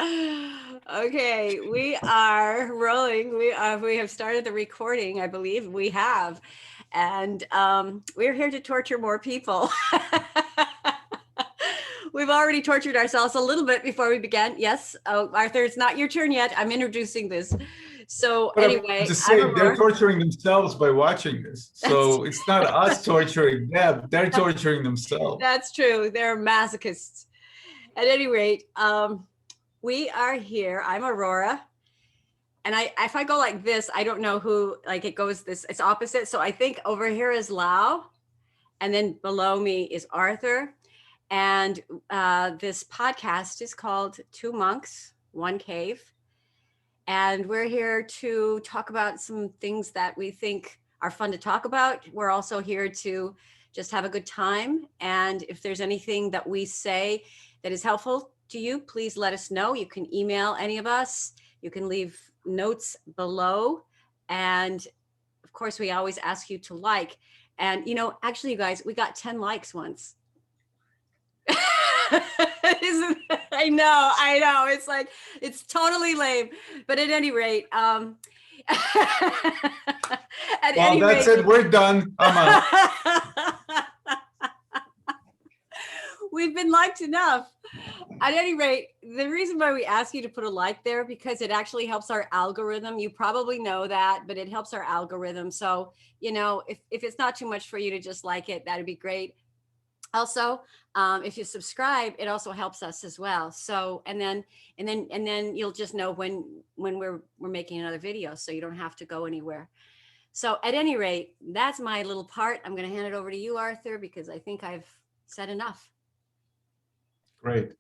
Okay, we are rolling. We have started the recording, I believe we have. And we're here to torture more people. We've already tortured ourselves a little bit before we began. Yes, Arthur, it's not your turn yet. I'm introducing this. So But anyway, I'm just saying, they're torturing themselves by watching this. So it's not us torturing them, they're torturing themselves. That's true. They're masochists. At any rate, we are here. I'm Arorah. And if I go like this, I don't know who, like it goes this, it's opposite. So I think over here is Lao, and then below me is Arthur. And this podcast is called Two Monks, One Cave. And we're here to talk about some things that we think are fun to talk about. We're also here to just have a good time. And if there's anything that we say that is helpful to you, please let us know. You can email any of us. You can leave notes below. And of course, we always ask you to like. And, you know, actually, you guys, we got 10 likes once. I know. It's like, it's totally lame. But at any rate, Well, that's it. We're done. I'm out. We've been liked enough. At any rate, the reason why we ask you to put a like there, because it actually helps our algorithm. You probably know that, but it helps our algorithm. So, you know, if it's not too much for you to just like it, that'd be great. Also, if you subscribe, it also helps us as well. So, and then you'll just know when we're making another video, so you don't have to go anywhere. So at any rate, that's my little part. I'm going to hand it over to you, Arthur, because I think I've said enough. Great.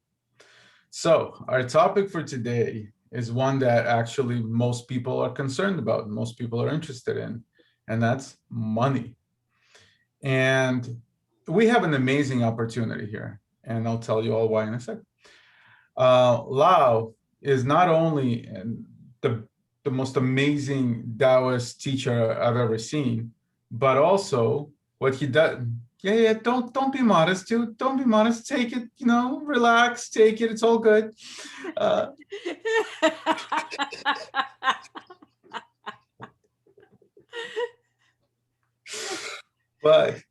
So our topic for today is one that actually most people are concerned about, most people are interested in, and that's money. And we have an amazing opportunity here, and I'll tell you all why in a second. Lao is not only the most amazing Taoist teacher I've ever seen, but also what he does. Yeah, don't be modest, dude. Don't be modest. Take it, you know, relax, take it. It's all good. But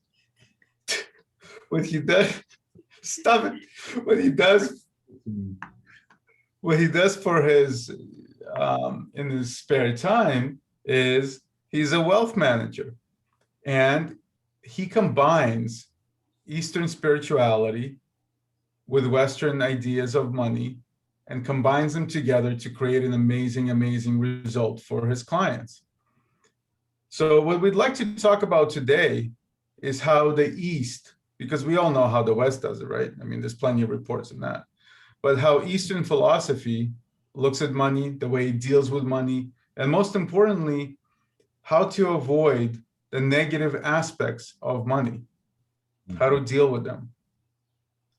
what he does, stop it. What he does for his in his spare time is he's a wealth manager, and he combines Eastern spirituality with Western ideas of money and combines them together to create an amazing result for his clients. So what we'd like to talk about today is how the East, because we all know how the West does it, right? I mean, there's plenty of reports on that, but how Eastern philosophy looks at money, the way it deals with money, and most importantly, how to avoid the negative aspects of money, how to deal with them.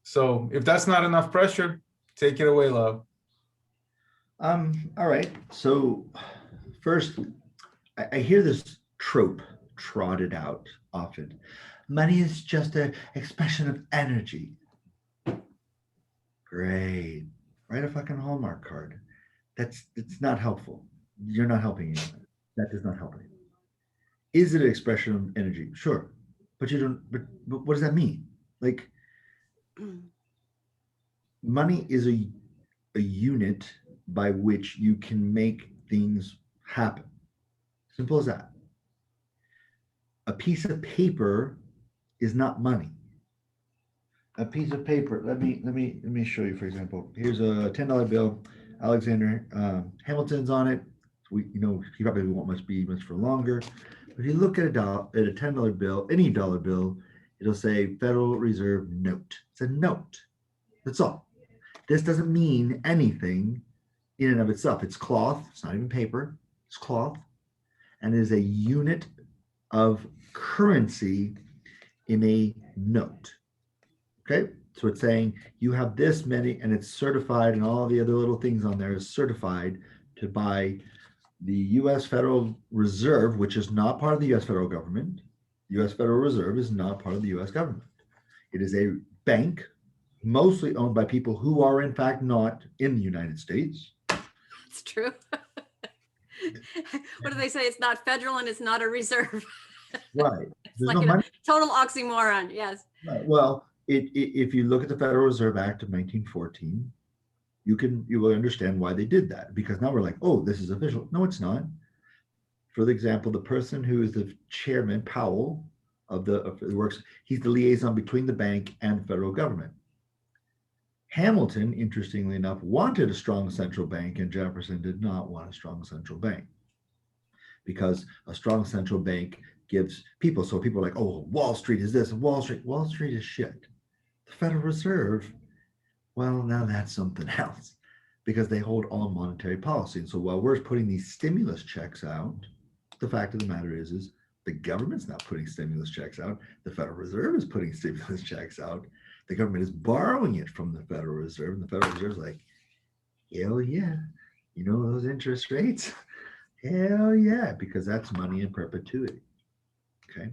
So if that's not enough pressure, take it away, Lao. All right. So first, I hear this trope trotted out often. Money is just an expression of energy. Great. Write a fucking Hallmark card. It's not helpful. You're not helping anyone. That does not help anyone. Is it an expression of energy? Sure. But you don't, but what does that mean? Like, money is a unit by which you can make things happen. Simple as that. A piece of paper is not money. A piece of paper, let me show you, for example. Here's a $10 bill. Alexander Hamilton's on it. He probably won't be much for longer. If you look at a $10 bill, any dollar bill, it'll say Federal Reserve note. It's a note. That's all. This doesn't mean anything in and of itself. It's cloth. It's not even paper. It's cloth. And it is a unit of currency in a note. Okay? So it's saying you have this many, and it's certified, and all the other little things on there is certified to buy the U.S. Federal Reserve, which is not part of the U.S. federal government. U.S. Federal Reserve is not part of the U.S. government. It is a bank mostly owned by people who are in fact not in the United States. It's true. What do they say? It's not federal and it's not a reserve. Right. It's There's like no a money. total oxymoron. Yes. Right. Well, if you look at the Federal Reserve Act of 1914, you will understand why they did that, because now we're like, oh, this is official. No, it's not. For example, the person who is the chairman, Powell, of the works, he's the liaison between the bank and the federal government. Hamilton, interestingly enough, wanted a strong central bank, and Jefferson did not want a strong central bank, because a strong central bank gives people, so people are like, oh, Wall Street is this, and Wall Street is shit. The Federal Reserve, well, now that's something else, because they hold all monetary policy. And so while we're putting these stimulus checks out, the fact of the matter is the government's not putting stimulus checks out. The Federal Reserve is putting stimulus checks out. The government is borrowing it from the Federal Reserve, and the Federal Reserve is like, hell yeah, you know those interest rates? Hell yeah, because that's money in perpetuity. Okay,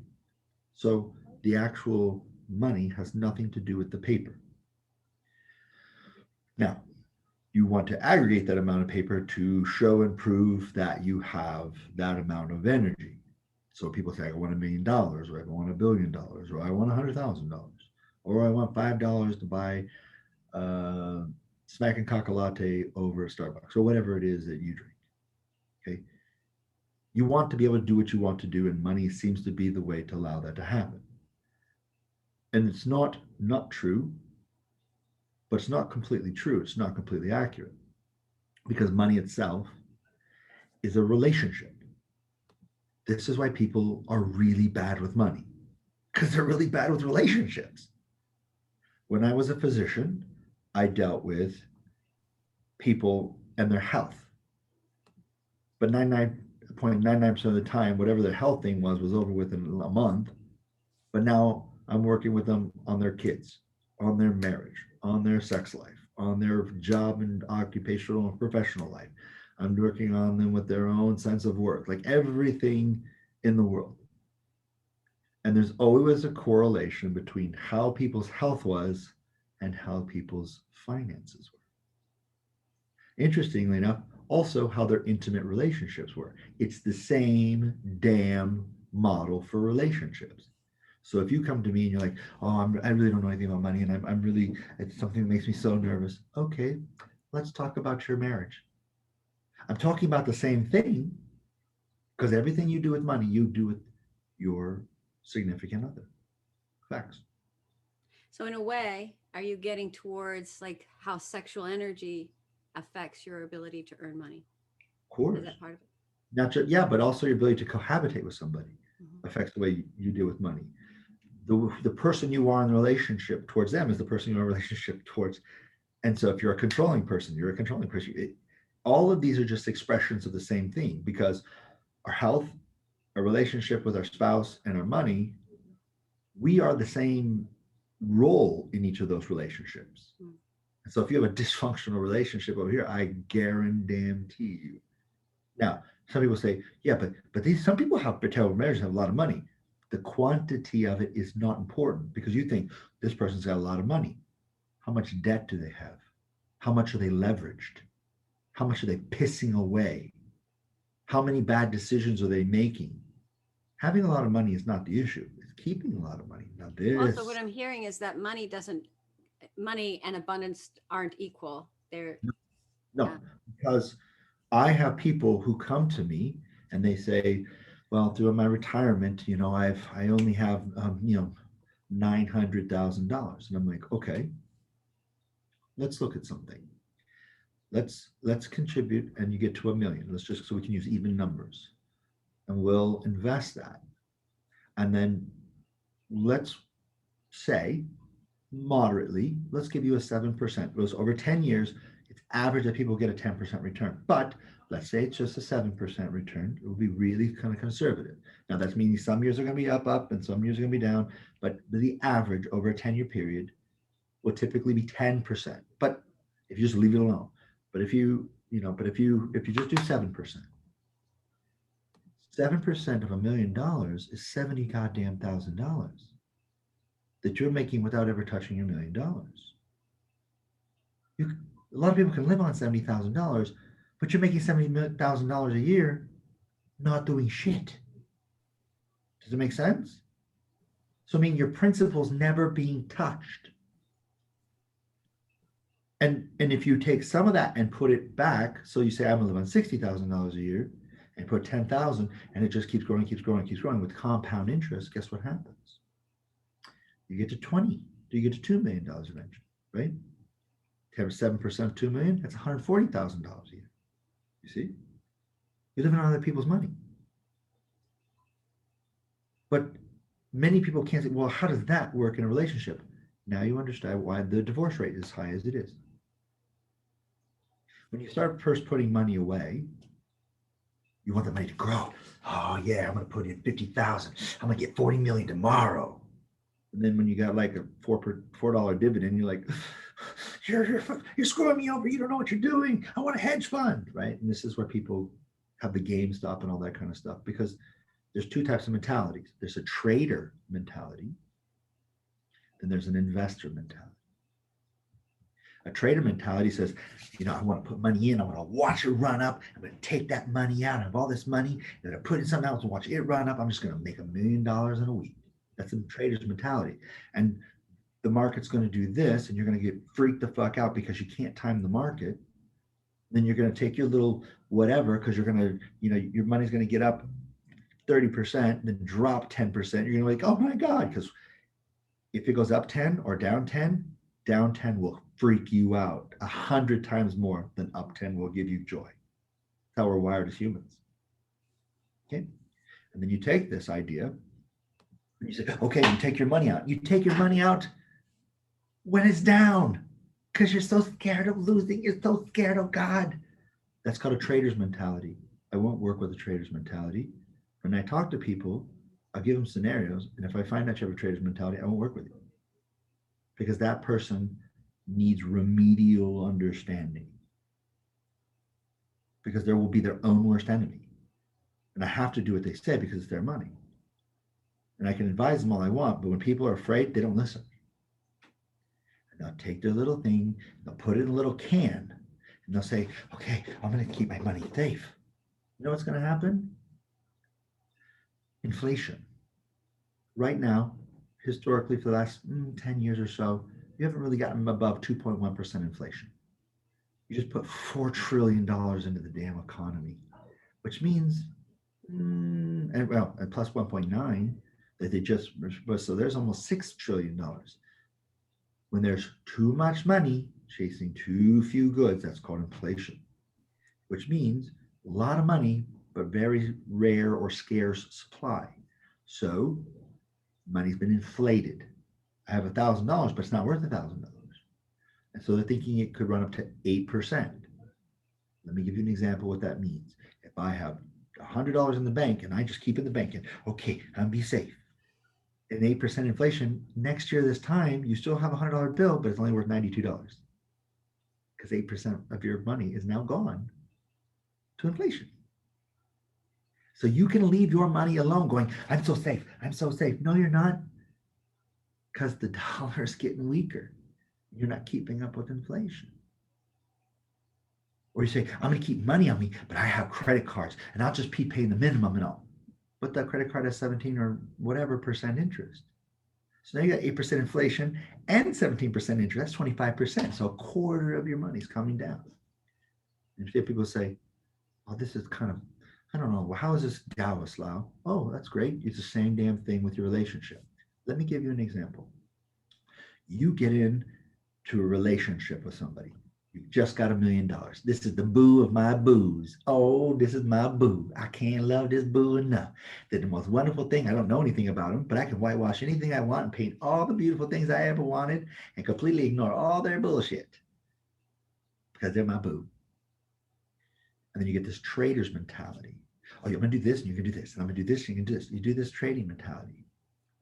so the actual money has nothing to do with the paper. Now, you want to aggregate that amount of paper to show and prove that you have that amount of energy. So people say, I want $1 million, or I want $1 billion, or I want $100,000, or I want $5 to buy Smack and Coca Latte over at Starbucks, or whatever it is that you drink. Okay. You want to be able to do what you want to do, and money seems to be the way to allow that to happen. And it's not true, but it's not completely true. It's not completely accurate, because money itself is a relationship. This is why people are really bad with money, because they're really bad with relationships. When I was a physician, I dealt with people and their health. But 99.99% of the time, whatever their health thing was over within a month. But now I'm working with them on their kids, on their marriage, on their sex life, on their job and occupational and professional life. I'm working on them with their own sense of work, like everything in the world. And there's always a correlation between how people's health was and how people's finances were. Interestingly enough, also how their intimate relationships were. It's the same damn model for relationships. So if you come to me and you're like, oh, I really don't know anything about money, and I'm really, it's something that makes me so nervous. Okay, let's talk about your marriage. I'm talking about the same thing, because everything you do with money, you do with your significant other. Facts. So in a way, are you getting towards like how sexual energy affects your ability to earn money? Of course. Is that part of it? Not just, yeah, but also your ability to cohabitate with somebody affects the way you deal with money. The person you are in the relationship towards them is the person you are in a relationship towards. And so if you're a controlling person, you're a controlling person. All of these are just expressions of the same thing, because our health, our relationship with our spouse, and our money, we are the same role in each of those relationships. And so if you have a dysfunctional relationship over here, I guarantee you. Now, some people say, yeah, but some people have terrible marriages, have a lot of money. The quantity of it is not important, because you think this person's got a lot of money. How much debt do they have? How much are they leveraged? How much are they pissing away? How many bad decisions are they making? Having a lot of money is not the issue. It's keeping a lot of money. Now this. Also, what I'm hearing is that money and abundance aren't equal. They're no, because I have people who come to me and they say, well, through my retirement, I only have $900,000. And I'm like, okay, let's look at something. Let's contribute, and you get to $1 million. Let's just, so we can use even numbers, and we'll invest that. And then let's say moderately, let's give you a 7%. It goes over 10 years. It's average that people get a 10% return. But let's say it's just a 7% return. It will be really kind of conservative. Now that's meaning some years are going to be up, and some years are going to be down. But the average over a 10-year period will typically be 10%. But if you just leave it alone. But if you just do 7%, 7% of $1 million is $70 goddamn thousand that you're making without ever touching $1 million. A lot of people can live on $70,000, but you're making $70,000 a year not doing shit. Does it make sense? So I mean, your principal's never being touched. And if you take some of that and put it back, so you say I'm gonna live on $60,000 a year, and put 10,000, and it just keeps growing, keeps growing, keeps growing with compound interest. Guess what happens? You get to 20. You get to $2 million eventually, right? To have 7% of 2 million, that's $140,000 a year. You see, you're living on other people's money. But many people can't say, well, how does that work in a relationship? Now you understand why the divorce rate is high as it is. When you start first putting money away, you want the money to grow. Oh yeah, I'm gonna put in 50,000. I'm gonna get 40 million tomorrow. And then when you got like a $4 dividend, you're like, you're screwing me over. You don't know what you're doing. I want a hedge fund, right? And this is where people have the GameStop and all that kind of stuff, because there's two types of mentalities. There's a trader mentality, and there's an investor mentality. A trader mentality says, I want to put money in. I want to watch it run up. I'm going to take that money out. I have all this money. I'm going to put it in something else and watch it run up. I'm just going to make $1 million in a week. That's a trader's mentality. And the market's going to do this, and you're going to get freaked the fuck out because you can't time the market. Then you're going to take your little whatever, because you're going to, your money's going to get up 30%, then drop 10%. You're going to be like, oh my God, because if it goes up 10 or down 10 will freak you out 100 times more than up 10 will give you joy. That's how we're wired as humans. Okay. And then you take this idea and you say, okay, you take your money out. You take your money out when it's down because you're so scared of losing. You're so scared of God. That's called a trader's mentality. I won't work with a trader's mentality. When I talk to people, I'll give them scenarios. And if I find that you have a trader's mentality, I won't work with you. Because that person needs remedial understanding. Because there will be their own worst enemy. And I have to do what they say because it's their money. And I can advise them all I want, but when people are afraid, they don't listen. And they'll take their little thing, they'll put it in a little can, and they'll say, okay, I'm going to keep my money safe. You know what's going to happen? Inflation. Right now, historically, for the last 10 years or so, you haven't really gotten above 2.1% inflation. You just put $4 trillion into the damn economy, which means, and plus 1.9 that they just, so there's almost $6 trillion. When there's too much money chasing too few goods, that's called inflation, which means a lot of money, but very rare or scarce supply. So money's been inflated. I have $1,000, but it's not worth $1,000. And so they're thinking it could run up to 8%. Let me give you an example of what that means. If I have $100 in the bank and I just keep in the bank and okay, I'm be safe. At 8% inflation, next year this time, you still have a $100 bill, but it's only worth $92. Because 8% of your money is now gone to inflation. So you can leave your money alone going, I'm so safe. I'm so safe. No, you're not. Because the dollar is getting weaker. You're not keeping up with inflation. Or you say, I'm going to keep money on me, but I have credit cards and I'll just be paying the minimum and all. But that credit card has 17 or whatever percent interest. So now you got 8% inflation and 17% interest. That's 25%. So a quarter of your money is coming down. And if people say, oh, this is kind of, I don't know, well, how is this Taoist, Lao? Oh, that's great. It's the same damn thing with your relationship. Let me give you an example. You get into a relationship with somebody. You just got $1 million. This is the boo of my boos. Oh, this is my boo. I can't love this boo enough. They're the most wonderful thing. I don't know anything about them, but I can whitewash anything I want and paint all the beautiful things I ever wanted and completely ignore all their bullshit because they're my boo. And then you get this trader's mentality. Oh, you're going to do this and you can do this. And I'm going to do this and you can do this. You do this trading mentality.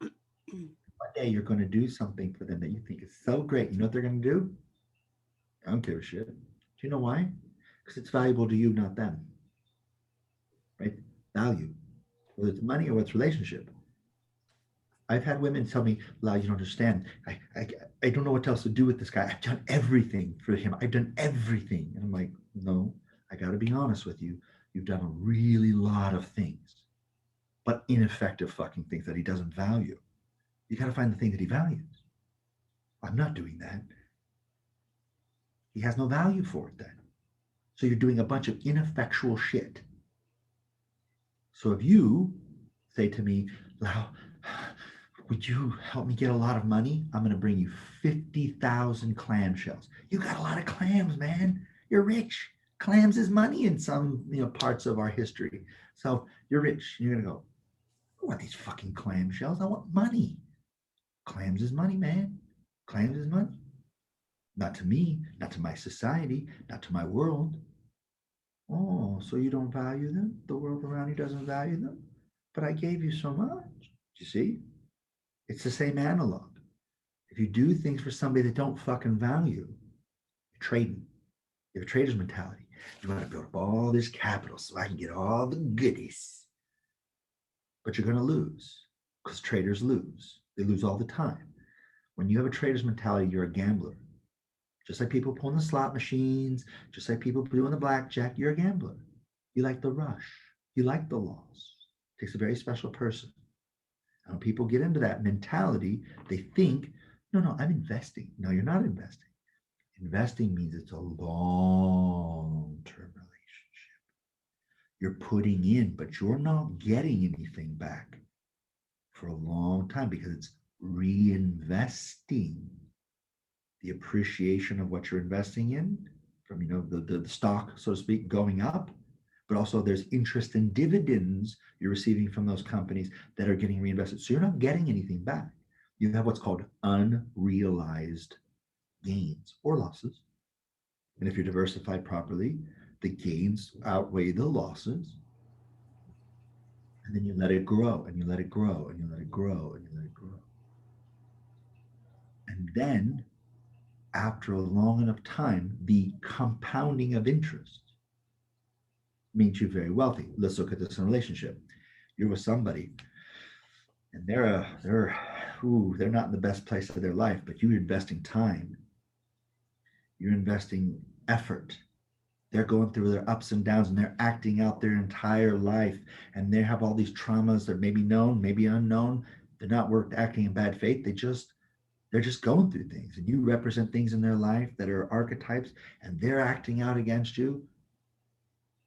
One day you're going to do something for them that you think is so great. You know what they're going to do? I don't give a shit. Do you know why? Because it's valuable to you, not them. Right? Value. Whether it's money or it's relationship. I've had women tell me, Lao, you don't understand. I don't know what else to do with this guy. I've done everything for him. I've done everything. And I'm like, no, I got to be honest with you. You've done a really lot of things, but ineffective fucking things that he doesn't value. You got to find the thing that he values. I'm not doing that. He has no value for it then. So you're doing a bunch of ineffectual shit. So if you say to me, Lao, would you help me get a lot of money? I'm going to bring you 50,000 clamshells. You got a lot of clams, man. You're rich. Clams is money in some parts of our history. So you're rich. You're going to go, I want these fucking clamshells. I want money. Clams is money, man. Clams is money. Not to me, not to my society, not to my world. Oh, so you don't value them? The world around you doesn't value them? But I gave you so much. You see? It's the same analog. If you do things for somebody that don't fucking value, you're trading. You have a trader's mentality. You want to build up all this capital so I can get all the goodies. But you're going to lose because traders lose. They lose all the time. When you have a trader's mentality, you're a gambler. Just like people pulling the slot machines, just like people doing the blackjack, you're a gambler. You like the rush. You like the loss. It takes a very special person. And when people get into that mentality, they think, no, I'm investing. No, you're not investing. Investing means it's a long-term relationship. You're putting in, but you're not getting anything back for a long time because it's reinvesting the appreciation of what you're investing in from the stock, so to speak, going up, but also there's interest and dividends you're receiving from those companies that are getting reinvested. So you're not getting anything back. You have what's called unrealized gains or losses. And if you're diversified properly, the gains outweigh the losses. And then you let it grow and you let it grow and you let it grow and you let it grow. And then after a long enough time, the compounding of interest means you're very wealthy. Let's look at this in a relationship. You're with somebody and they're not in the best place of their life, but you're investing time. You're investing effort. They're going through their ups and downs and they're acting out their entire life and they have all these traumas that may be known, maybe unknown. They're not acting in bad faith. They're just going through things and you represent things in their life that are archetypes and they're acting out against you.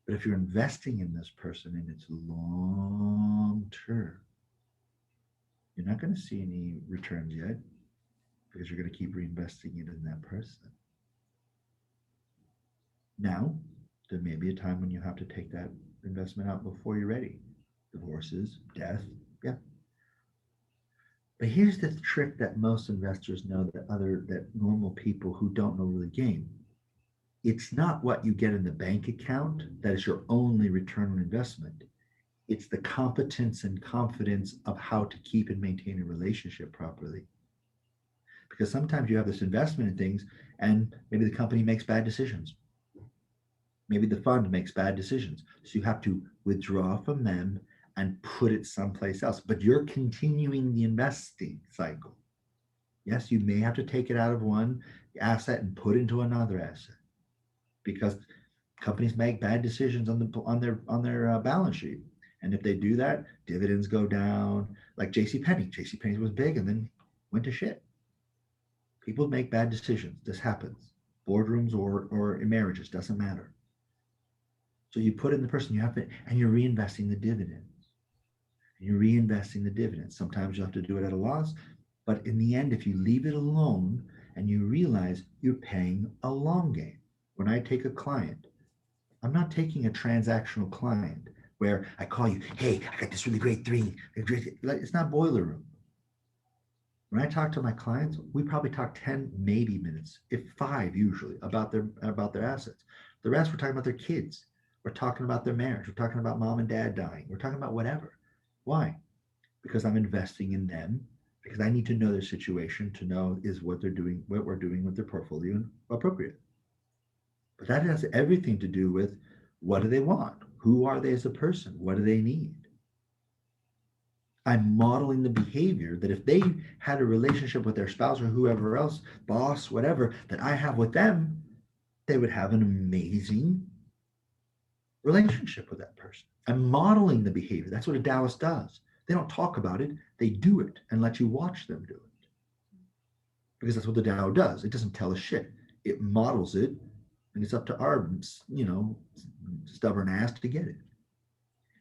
But if you're investing in this person and it's long term, you're not going to see any returns yet because you're going to keep reinvesting it in that person. Now, there may be a time when you have to take that investment out before you're ready. Divorces, death, yeah. But here's the trick that most investors know that normal people who don't know really gain. It's not what you get in the bank account that is your only return on investment. It's the competence and confidence of how to keep and maintain a relationship properly. Because sometimes you have this investment in things and maybe the company makes bad decisions. Maybe the fund makes bad decisions. So you have to withdraw from them and put it someplace else. But you're continuing the investing cycle. Yes, you may have to take it out of one asset and put into another asset because companies make bad decisions on their balance sheet. And if they do that, dividends go down. Like JCPenney. JCPenney was big and then went to shit. People make bad decisions. This happens. Boardrooms or in marriages, doesn't matter. So you put in the person, you have it, and you're reinvesting the dividends. And you're reinvesting the dividends. Sometimes you'll have to do it at a loss, but in the end, if you leave it alone and you realize you're paying a long game. When I take a client, I'm not taking a transactional client where I call you, hey, I got this really great thing. It's not boiler room. When I talk to my clients, we probably talk 10, maybe minutes, if 5 usually, about their assets. The rest, we're talking about their kids. We're talking about their marriage. We're talking about mom and dad dying. We're talking about whatever. Why? Because I'm investing in them, because I need to know their situation to know is what we're doing with their portfolio appropriate. But that has everything to do with what do they want? Who are they as a person? What do they need? I'm modeling the behavior that if they had a relationship with their spouse or whoever else, boss, whatever, that I have with them, they would have an amazing relationship with that person. I'm modeling the behavior. That's what a Taoist does. They don't talk about it, they do it and let you watch them do it. Because that's what the Tao does. It doesn't tell us shit. It models it, and it's up to our, stubborn ass to get it.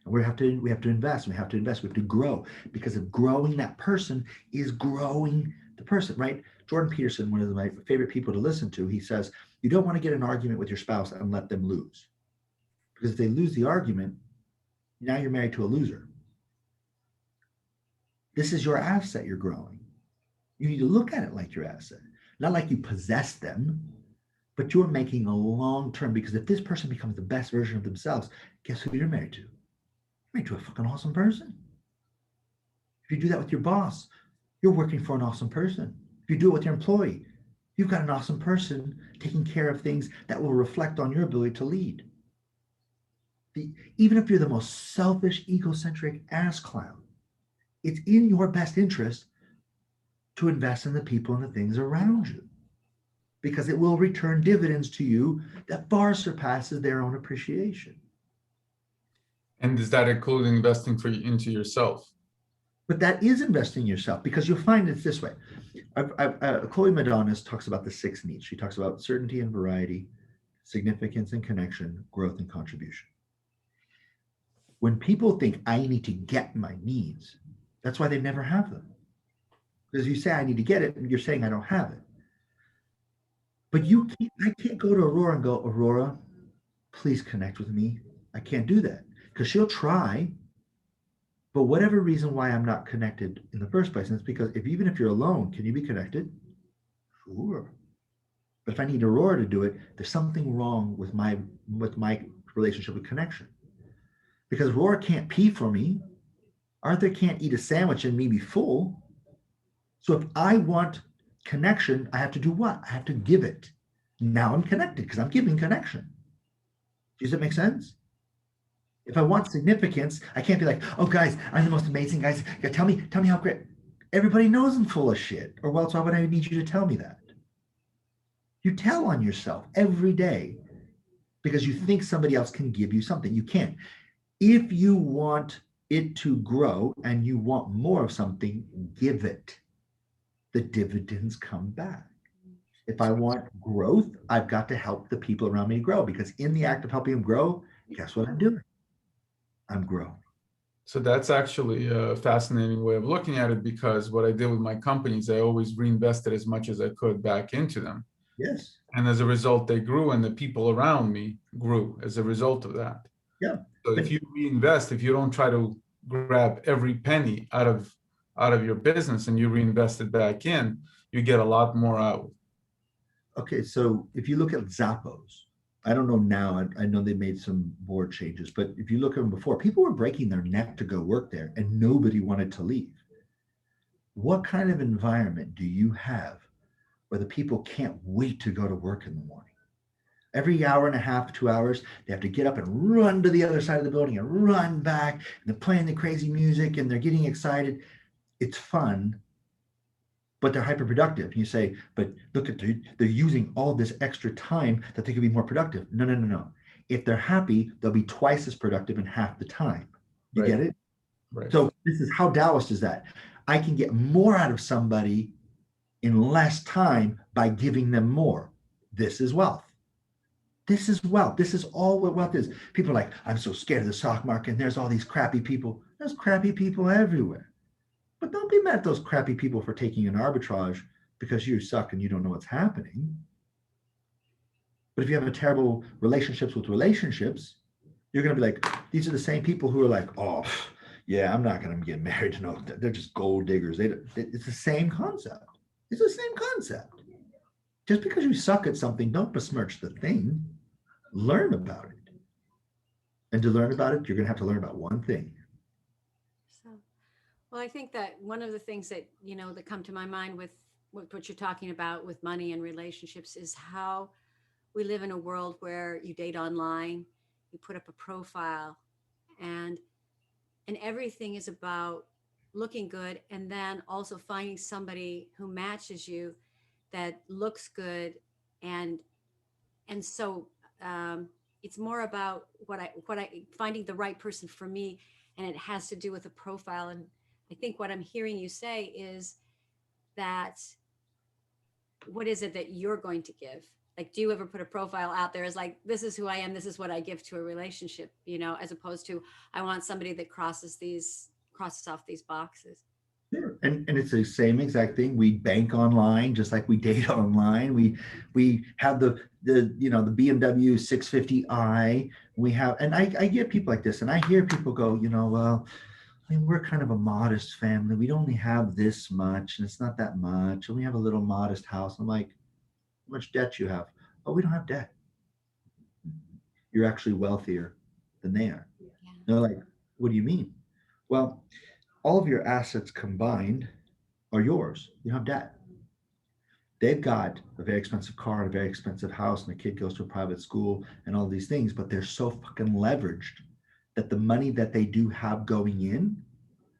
And we have to invest. We have to grow, because of growing that person is growing the person, right? Jordan Peterson, one of my favorite people to listen to, he says, you don't want to get an argument with your spouse and let them lose. Because if they lose the argument, now you're married to a loser. This is your asset you're growing. You need to look at it like your asset, not like you possess them, but you're making a long term, because if this person becomes the best version of themselves, guess who you're married to? You're married to a fucking awesome person. If you do that with your boss, you're working for an awesome person. If you do it with your employee, you've got an awesome person taking care of things that will reflect on your ability to lead. Even if you're the most selfish, egocentric ass clown, it's in your best interest to invest in the people and the things around you, because it will return dividends to you that far surpasses their own appreciation. And does that include investing into yourself? But that is investing in yourself, because you'll find it's this way. Chloe Madonis talks about the 6 needs. She talks about certainty and variety, significance and connection, growth and contribution. When people think I need to get my needs, that's why they never have them. Because you say I need to get it, and you're saying I don't have it. But I can't go to Arorah and go, Arorah, please connect with me. I can't do that, because she'll try. But whatever reason why I'm not connected in the first place, and it's because even if you're alone, can you be connected? Sure. But if I need Arorah to do it, there's something wrong with my relationship with connection. Because Arorah can't pee for me. Arthur can't eat a sandwich and me be full. So if I want connection, I have to do what? I have to give it. Now I'm connected because I'm giving connection. Does that make sense? If I want significance, I can't be like, oh guys, I'm the most amazing guys. Tell me how great. Everybody knows I'm full of shit. Or else why would I need you to tell me that? You tell on yourself every day because you think somebody else can give you something. You can't. If you want it to grow and you want more of something, give it. The dividends come back. If I want growth, I've got to help the people around me grow, because in the act of helping them grow, guess what I'm doing? I'm growing. So that's actually a fascinating way of looking at it, because what I did with my companies, I always reinvested as much as I could back into them. Yes. And as a result, they grew, and the people around me grew as a result of that. Yeah. So if you reinvest, if you don't try to grab every penny out of your business and you reinvest it back in, you get a lot more out. Okay, so if you look at Zappos, I don't know now, I know they made some board changes, but if you look at them before, people were breaking their neck to go work there and nobody wanted to leave. What kind of environment do you have where the people can't wait to go to work in the morning? Every hour and a half, 2 hours, they have to get up and run to the other side of the building and run back, and they're playing the crazy music and they're getting excited. It's fun, but they're hyperproductive. You say, but look at, they're using all this extra time that they could be more productive. No. If they're happy, they'll be twice as productive in half the time. You get it? Right. So this is how Taoist is that. I can get more out of somebody in less time by giving them more. This is wealth. This is wealth. This is all what wealth is. People are like, I'm so scared of the stock market, and there's all these crappy people. There's crappy people everywhere. But don't be mad at those crappy people for taking an arbitrage because you suck and you don't know what's happening. But if you have terrible relationships with relationships, you're going to be like, these are the same people who are like, oh, yeah, I'm not going to get married to no, they're just gold diggers. It's the same concept. It's the same concept. Just because you suck at something, don't besmirch the thing. Learn about it. And to learn about it, you're going to have to learn about one thing. Well, I think that one of the things that, that come to my mind with what you're talking about with money and relationships is how we live in a world where you date online, you put up a profile, and everything is about looking good, and then also finding somebody who matches you that looks good. And and so it's more about what I finding the right person for me, and it has to do with a profile. And I think what I'm hearing you say is that, what is it that you're going to give? Like, do you ever put a profile out there as like, this is who I am, this is what I give to a relationship, as opposed to, I want somebody that crosses off these boxes. Sure. And it's the same exact thing. We bank online just like we date online. We have the the BMW 650i. We have, and I get people like this, and I hear people go, well, I mean, we're kind of a modest family. We only have this much, and it's not that much. And we have a little modest house. I'm like, how much debt you have? Oh, we don't have debt. You're actually wealthier than they are. Yeah. They're like, what do you mean? Well, all of your assets combined are yours. You don't have debt. They've got a very expensive car, a very expensive house, and the kid goes to a private school and all these things, but they're so fucking leveraged that the money that they do have going in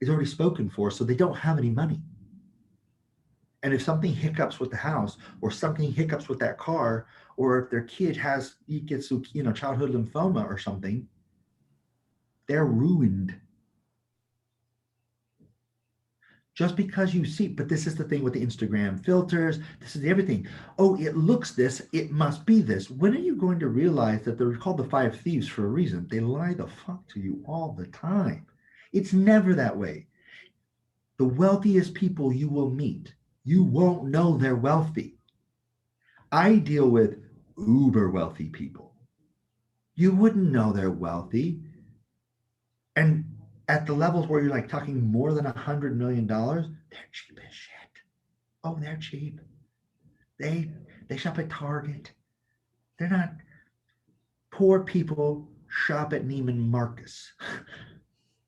is already spoken for, so they don't have any money. And if something hiccups with the house, or something hiccups with that car, or if their kid gets childhood lymphoma or something, they're ruined. Just because you see, but this is the thing with the Instagram filters, this is everything. Oh, it looks this, it must be this. When are you going to realize that they're called the five thieves for a reason? They lie the fuck to you all the time. It's never that way. The wealthiest people you will meet, you won't know they're wealthy. I deal with uber wealthy people. You wouldn't know they're wealthy. And at the levels where you're like talking more than $100 million, they're cheap as shit. Oh, they're cheap. They shop at Target. They're not. Poor people shop at Neiman Marcus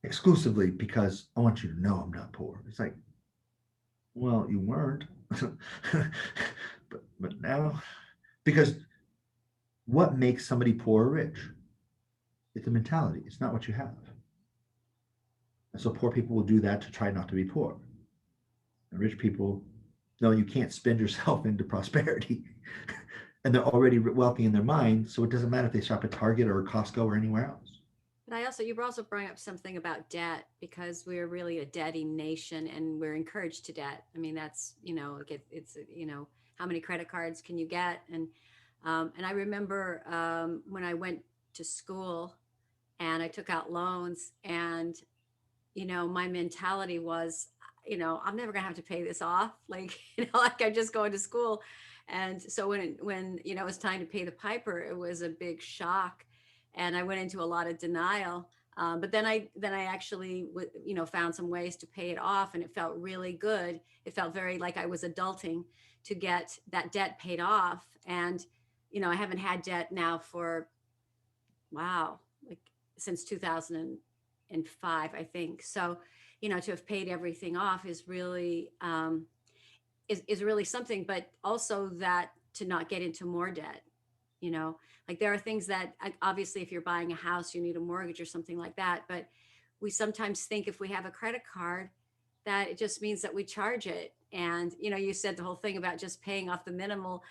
exclusively because I want you to know I'm not poor. It's like, well, you weren't, but now, because what makes somebody poor or rich? It's a mentality. It's not what you have. And so poor people will do that to try not to be poor. And rich people, no, you can't spend yourself into prosperity. And they're already wealthy in their mind. So it doesn't matter if they shop at Target or Costco or anywhere else. But you were also bringing up something about debt, because we're really a debty nation and we're encouraged to debt. I mean, that's, it's, how many credit cards can you get? And I remember when I went to school and I took out loans, and my mentality was, I'm never gonna have to pay this off. Like, like I'm just going to school. And so when it was time to pay the piper, it was a big shock, and I went into a lot of denial. But then I actually found some ways to pay it off, and it felt really good. It felt very like I was adulting to get that debt paid off. And I haven't had debt now for, wow, like since 2005, I think. So, to have paid everything off is really is really something. But also that to not get into more debt, like there are things that obviously if you're buying a house, you need a mortgage or something like that. But we sometimes think if we have a credit card, that it just means that we charge it. And, you said the whole thing about just paying off the minimal,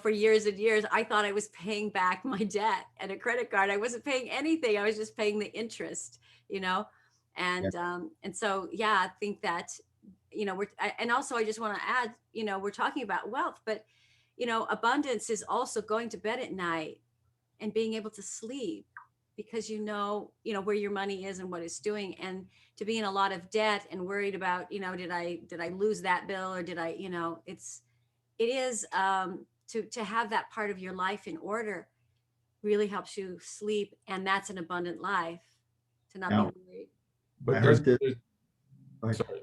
for years and years, I thought I was paying back my debt. And a credit card, I wasn't paying anything. I was just paying the interest, and, and so, yeah, I think that, and also I just want to add, we're talking about wealth, but, abundance is also going to bed at night and being able to sleep, because where your money is and what it's doing. And to be in a lot of debt and worried about, did I lose that bill, or did I, it is to have that part of your life in order really helps you sleep. And that's an abundant life, to not Now, be worried. But I heard this.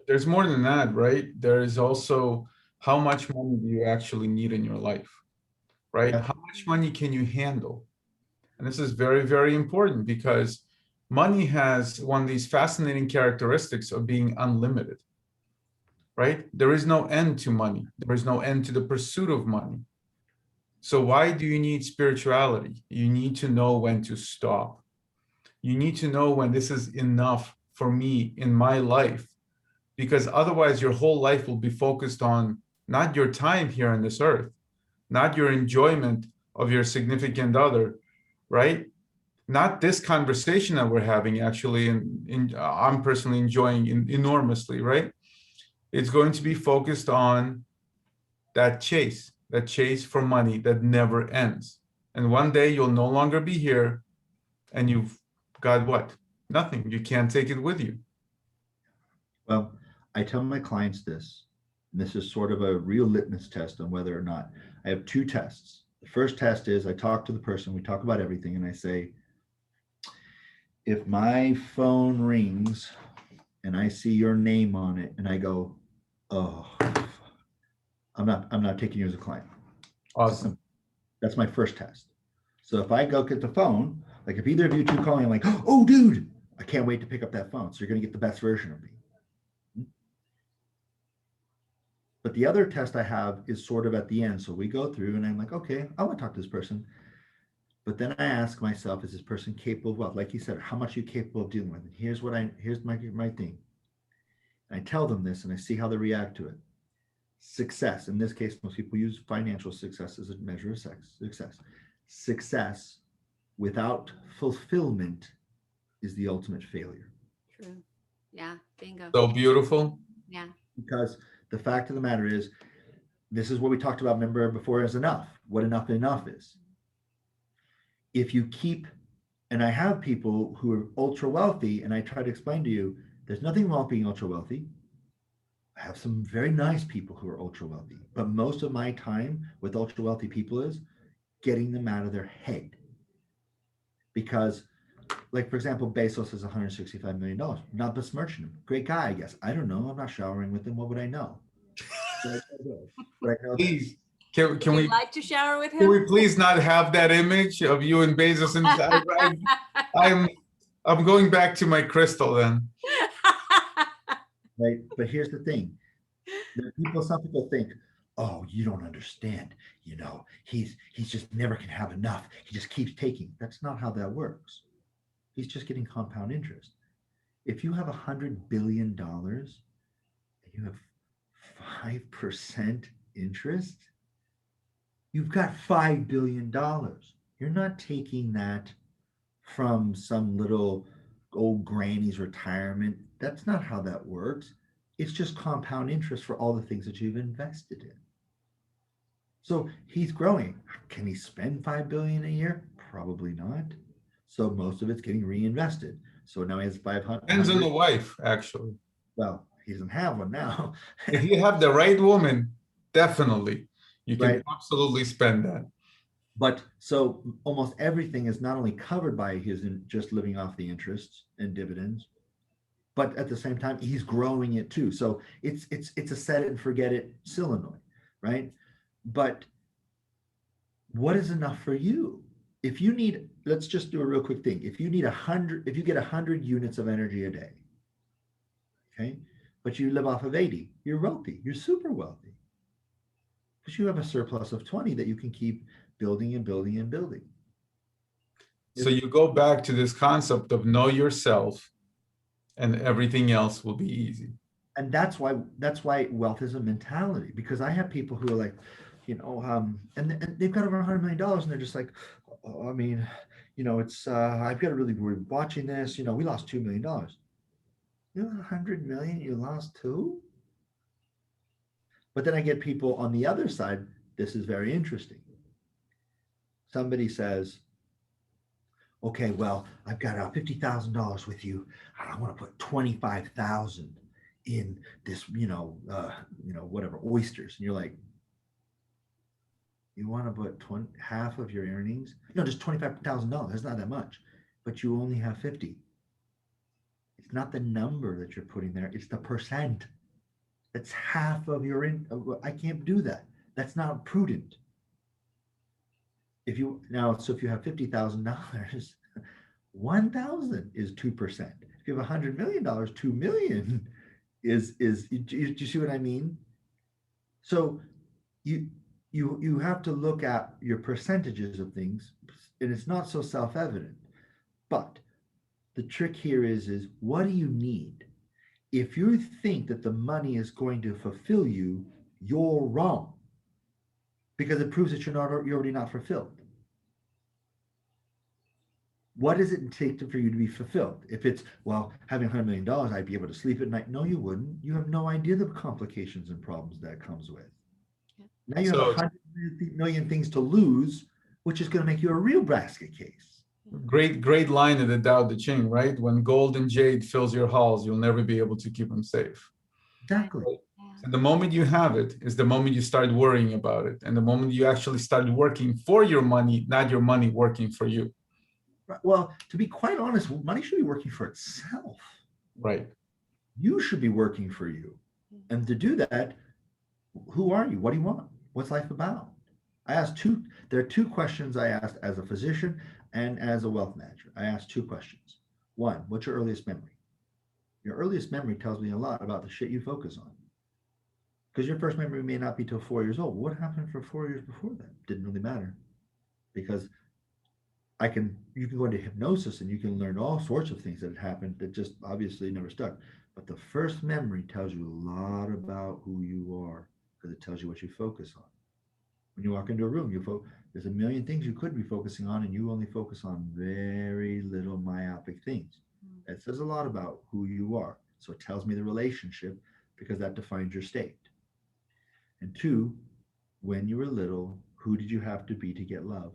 there's more than that, right? There is also how much money do you actually need in your life, right? Yeah. How much money can you handle? And this is very, very important, because money has one of these fascinating characteristics of being unlimited, right? There is no end to money. There is no end to the pursuit of money. So why do you need spirituality? You need to know when to stop. You need to know when this is enough for me in my life, because otherwise your whole life will be focused on not your time here on this earth, not your enjoyment of your significant other, right? Not this conversation that we're having actually, and I'm personally enjoying enormously, right? It's going to be focused on that chase for money that never ends. And one day you'll no longer be here and you've got what? Nothing. You can't take it with you. Well, I tell my clients this, and this is sort of a real litmus test on whether or not. I have two tests. The first test is I talk to the person, we talk about everything, and I say, if my phone rings and I see your name on it and I go, oh, I'm not taking you as a client. Awesome. That's my first test. So if I go get the phone, like if either of you two call me, I'm like, oh, dude, I can't wait to pick up that phone. So you're going to get the best version of me. But the other test I have is sort of at the end. So we go through and I'm like, okay, I want to talk to this person. But then I ask myself, is this person capable of what? Like you said, how much are you capable of dealing with? And here's my thing. And I tell them this and I see how they react to it. Success, in this case, most people use financial success as a measure of success. Success without fulfillment is the ultimate failure. True. Yeah. Bingo. So beautiful. Yeah. Because the fact of the matter is, this is what we talked about, remember before, is enough. What enough is. If you keep, and I have people who are ultra wealthy, and I try to explain to you, there's nothing wrong with being ultra wealthy. I have some very nice people who are ultra wealthy, but most of my time with ultra wealthy people is getting them out of their head. Because, like, for example, Bezos is $165 million. Not besmirching him. Great guy, I guess. I don't know. I'm not showering with him. What would I know? But I know Please, Would can you we like to shower with can him? we please not have that image of you and Bezos? And I'm going back to my crystal then. right? But here's the thing. Some people think, oh, you don't understand. You know, he's just never can have enough. He just keeps taking. That's not how that works. He's just getting compound interest. If you have $100 billion and you have 5% interest, you've got $5 billion. You're not taking that from some little old granny's retirement. That's not how that works. It's just compound interest for all the things that you've invested in. So he's growing. Can he spend $5 billion a year? Probably not. So most of it's getting reinvested. So now he has 500. Depends on the wife, actually. Well, he doesn't have one now. If you have the right woman, definitely you can Right. absolutely spend that. But so almost everything is not only covered by his just living off the interests and dividends, but at the same time he's growing it too. So it's a set it and forget it solenoid, right? But what is enough for you? If you need, let's just do a real quick thing. If you need 100, if you get 100 units of energy a day, okay, but you live off of 80, you're wealthy. You're super wealthy because you have a surplus of 20 that you can keep building and building and building. So you go back to this concept of know yourself and everything else will be easy. And that's why wealth is a mentality, because I have people who are like, you know, and they've got over $100 million and they're just like, oh, I mean, you know, it's, I've got to really be watching this, you know, we lost $2 million. You know, 100 million, you lost two? But then I get people on the other side. This is very interesting. Somebody says, okay, well, I've got $50,000 with you. I want to put 25,000 in this, whatever, oysters. And you're like, you want to put half of your earnings? No, just $25,000. It's not that much, but you only have 50. It's not the number that you're putting there. It's the percent. That's half of your I can't do that. That's not prudent. If you have $50,000, 1,000 is 2%. If you have $100 million, 2 million is do you see what I mean? So you have to look at your percentages of things, and it's not so self-evident. But the trick here is what do you need? If you think that the money is going to fulfill you, you're wrong, because it proves that you're already not fulfilled. What does it take for you to be fulfilled? If it's, well, having $100 million, I'd be able to sleep at night. No, you wouldn't. You have no idea the complications and problems that comes with. Yeah. Now you have So 100 million things to lose, which is going to make you a real basket case. great line in the Tao Te Ching, right? When gold and jade fills your halls, you'll never be able to keep them safe. Exactly. And the moment you have it is the moment you start worrying about it. And the moment you actually start working for your money, not your money working for you. Well, to be quite honest, money should be working for itself. Right. You should be working for you. And to do that, who are you? What do you want? What's life about? There are two questions I asked as a physician and as a wealth manager. I asked two questions. One, what's your earliest memory? Your earliest memory tells me a lot about the shit you focus on. Because your first memory may not be till 4 years old. What happened for 4 years before that? Didn't really matter. Because you can go into hypnosis and you can learn all sorts of things that happened that just obviously never stuck. But the first memory tells you a lot about who you are, because it tells you what you focus on. When you walk into a room, there's a million things you could be focusing on, and you only focus on very little myopic things. That says a lot about who you are. So it tells me the relationship, because that defines your state. And two, when you were little, who did you have to be to get love?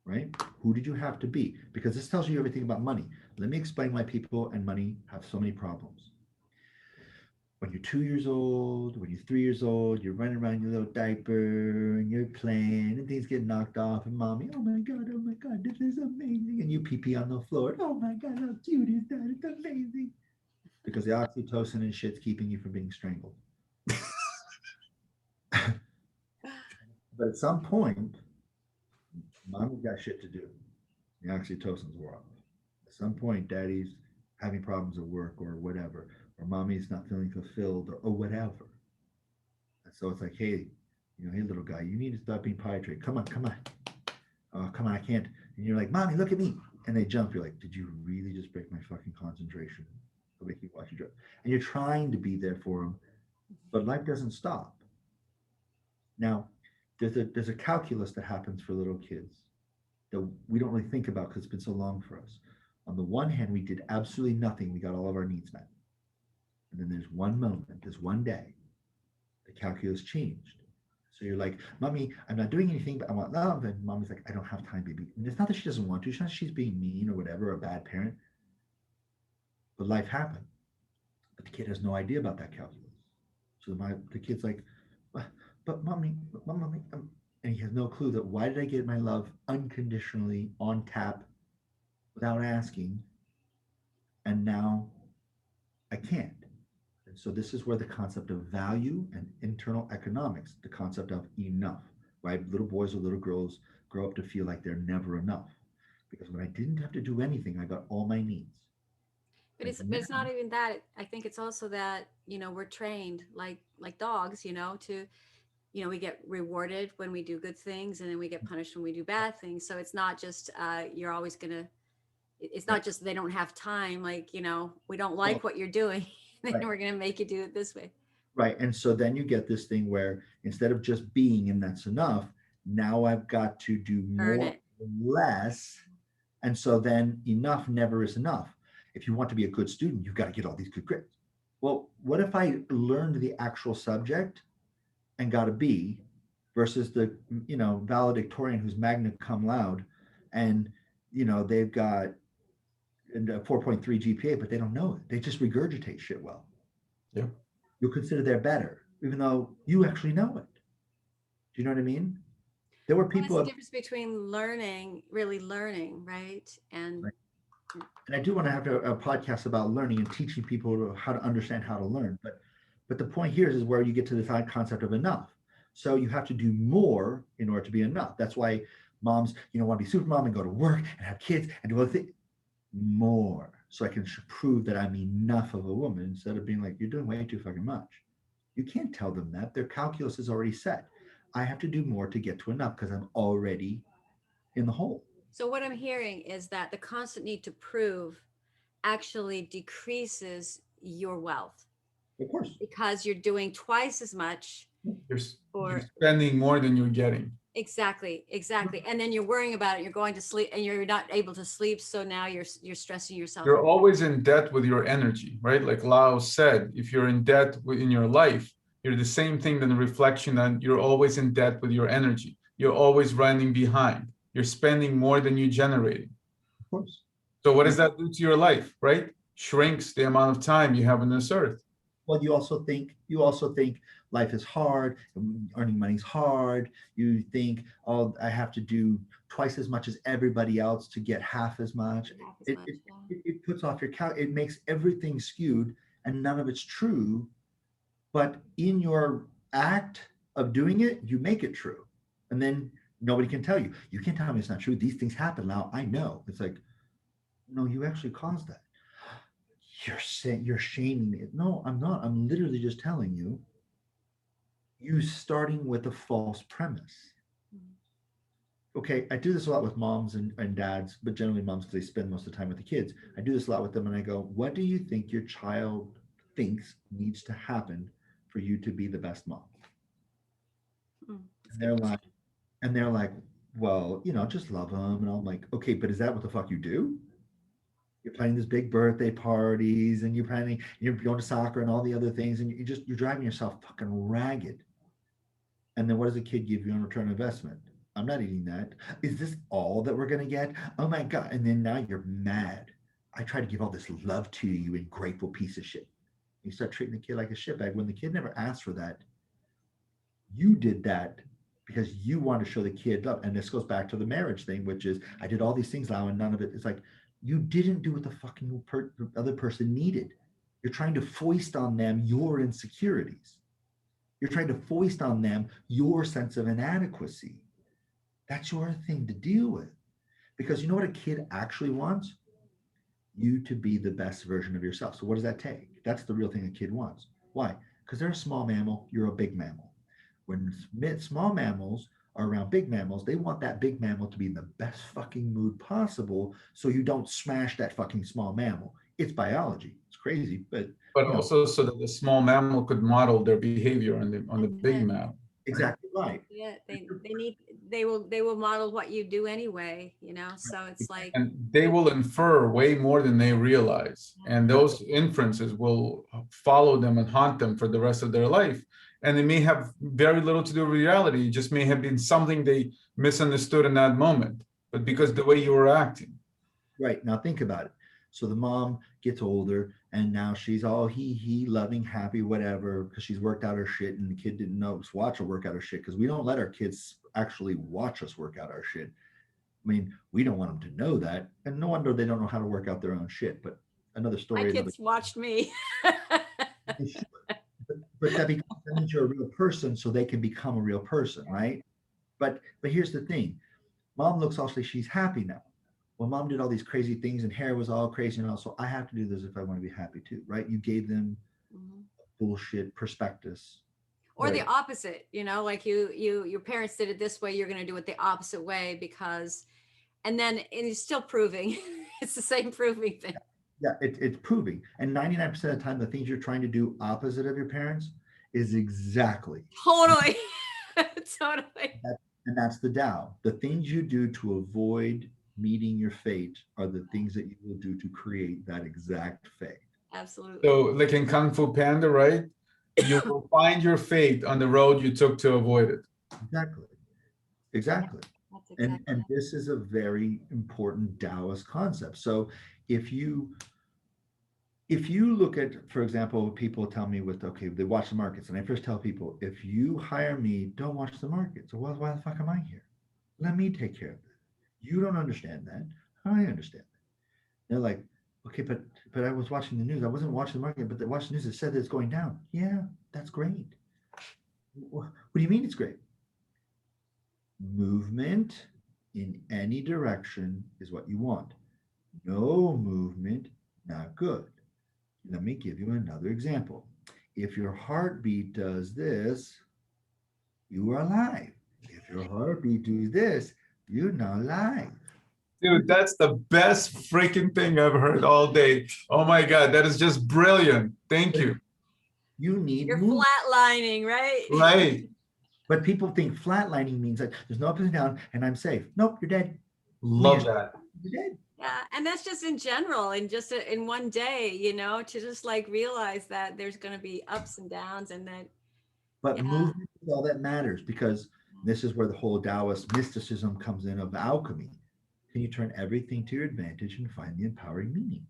Right? Who did you have to be? Because this tells you everything about money. Let me explain why people and money have so many problems. When you're 2 years old, when you're 3 years old, you're running around in your little diaper and you're playing and things get knocked off, and mommy, oh my God, this is amazing. And you pee on the floor. Oh my God, how cute is that? It's amazing. Because the oxytocin and shit's keeping you from being strangled. But at some point, mommy's got shit to do. The oxytocin's wore off. At some point, daddy's having problems at work or whatever, or mommy's not feeling fulfilled or whatever. And so it's like, hey, hey, little guy, you need to stop being pyrite. Come on. Oh, come on, I can't. And you're like, mommy, look at me. And they jump. You're like, did you really just break my fucking concentration? They'll make you watch you jump. And you're trying to be there for them, but life doesn't stop. Now, there's a calculus that happens for little kids that we don't really think about because it's been so long for us. On the one hand, we did absolutely nothing. We got all of our needs met. And then there's one moment, there's one day, the calculus changed. So you're like, mommy, I'm not doing anything, but I want love. And mommy's like, I don't have time, baby. And it's not that she doesn't want to. It's not she's being mean or whatever, or a bad parent. But life happened. But the kid has no idea about that calculus. So the kid's like, but mommy, and he has no clue that why did I get my love unconditionally on tap without asking, and now I can't. And so this is where the concept of value and internal economics, the concept of enough, right? Little boys or little girls grow up to feel like they're never enough, because when I didn't have to do anything, I got all my needs. But it's not even that. I think it's also that, we're trained like dogs, to, we get rewarded when we do good things, and then we get punished when we do bad things. So it's not just you're always gonna. It's not just they don't have time. Like, we don't like what you're doing, then we're gonna make you do it this way. Right. And so then you get this thing where instead of just being and that's enough, now I've got to do more or less. And so then enough never is enough. If you want to be a good student, you've got to get all these good grades. Well, what if I learned the actual subject and got a B versus the, valedictorian who's magna cum laude, and, they've got a 4.3 GPA, but they don't know it. They just regurgitate shit well. Yeah. You'll consider they're better, even though you actually know it. Do you know what I mean? There were people. What's the difference between really learning, right? And I do want to have a podcast about learning and teaching people how to understand how to learn. But the point here is where you get to the concept of enough. So you have to do more in order to be enough. That's why moms, want to be super mom and go to work and have kids and do other things. More, so I can prove that I'm enough of a woman, instead of being like, you're doing way too fucking much. You can't tell them that. Their calculus is already set. I have to do more to get to enough because I'm already in the hole. So what I'm hearing is that the constant need to prove actually decreases your wealth Of course. because you're doing twice as much You're for spending more than you're getting. exactly. And then you're worrying about it. You're going to sleep and you're not able to sleep. So now you're stressing yourself. You're always in debt with your energy, right? Like Lao said, if you're in debt in your life, you're the same thing than a reflection that you're always in debt with your energy. You're always running behind. You're spending more than you're generating. Of course. So what does that do to your life, right? Shrinks the amount of time you have on this earth. Well, you also think life is hard, earning money's hard. You think, oh, I have to do twice as much as everybody else to get half as much. It puts off your it makes everything skewed, and none of it's true. But in your act of doing it, you make it true. And then nobody can tell you. You can't tell me it's not true. These things happen now. I know. It's like, no, you actually caused that. You're saying you're shaming me. No, I'm not. I'm literally just telling you. You starting with a false premise. Okay, I do this a lot with moms and dads, but generally moms because they spend most of the time with the kids. I do this a lot with them and I go, what do you think your child thinks needs to happen for you to be the best mom? And they're like, well, just love them. And I'm like, okay, but is that what the fuck you do? You're planning this big birthday parties and you're going to soccer and all the other things. And you're driving yourself fucking ragged. And then what does the kid give you in return investment? I'm not eating that. Is this all that we're going to get? Oh my God. And then now you're mad. I try to give all this love to you, you ungrateful piece of shit. You start treating the kid like a shitbag when the kid never asked for that. You did that because you want to show the kid love. And this goes back to the marriage thing, which is I did all these things, Lao, and none of it. It's like, you didn't do what the fucking other person needed. You're trying to foist on them your insecurities. You're trying to foist on them your sense of inadequacy. That's your thing to deal with. Because you know what a kid actually wants? You to be the best version of yourself. So what does that take? That's the real thing a kid wants. Why? Because they're a small mammal, you're a big mammal. When small mammals are around big mammals, they want that big mammal to be in the best fucking mood possible so you don't smash that fucking small mammal. It's biology. It's crazy, but also so that the small mammal could model their behavior on the big mammal. Exactly right. Yeah, they will model what you do anyway, so it's like, and they will infer way more than they realize, and those inferences will follow them and haunt them for the rest of their life. And it may have very little to do with reality. It just may have been something they misunderstood in that moment, but because the way you were acting. Right. Now think about it. So the mom gets older and now she's all he loving, happy, whatever, because she's worked out her shit and the kid didn't know to watch her work out her shit because we don't let our kids actually watch us work out our shit. I mean, we don't want them to know that. And no wonder they don't know how to work out their own shit. But another story. My kids watched me. But that means you're a real person so they can become a real person, right? But here's the thing. Mom looks all like she's happy now. Well, mom did all these crazy things and hair was all crazy and all, so I have to do this if I want to be happy too, right? You gave them bullshit prospectus. Or the opposite, like your parents did it this way, you're going to do it the opposite way because, and then it's still proving. It's the same proving thing. Yeah, it's proving. And 99% of the time, the things you're trying to do opposite of your parents is exactly. Totally. Totally. And that's the Tao. The things you do to avoid meeting your fate are the things that you will do to create that exact fate. Absolutely. So like in Kung Fu Panda, right? You will find your fate on the road you took to avoid it. Exactly. And this is a very important Taoist concept. So if you look at, for example, people tell me they watch the markets, and I first tell people, if you hire me, don't watch the markets. So why the fuck am I here? Let me take care of it. You don't understand that. I understand that. They're like, okay, but I was watching the news. I wasn't watching the market, but I watched the news that said that it's going down. Yeah, that's great. What do you mean it's great? Movement in any direction is what you want. No movement, not good. Let me give you another example. If your heartbeat does this, you are alive. If your heartbeat does this, you're not alive. Dude, that's the best freaking thing I've heard all day. Oh my God, that is just brilliant. Thank you. You need You're movement. flatlining, right? Right. But people think flatlining means that there's no ups and downs and I'm safe. Nope, you're dead. Love that. You're dead. Yeah, and that's just in general, and just in one day, you know, to just like realize that there's going to be ups and downs, and that. But Yeah. movement is all that matters, because this is where the whole Taoist mysticism comes in of alchemy. Can you turn everything to your advantage and find the empowering meaning?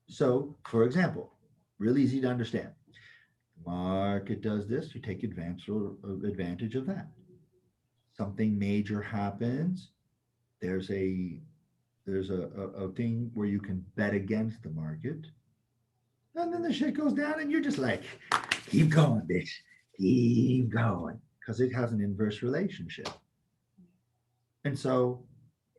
So, for example, really easy to understand. Market does this, you take advantage of that. Something major happens, there's a thing where you can bet against the market, and then the shit goes down and you're just like, keep going, bitch, keep going, because it has an inverse relationship. And so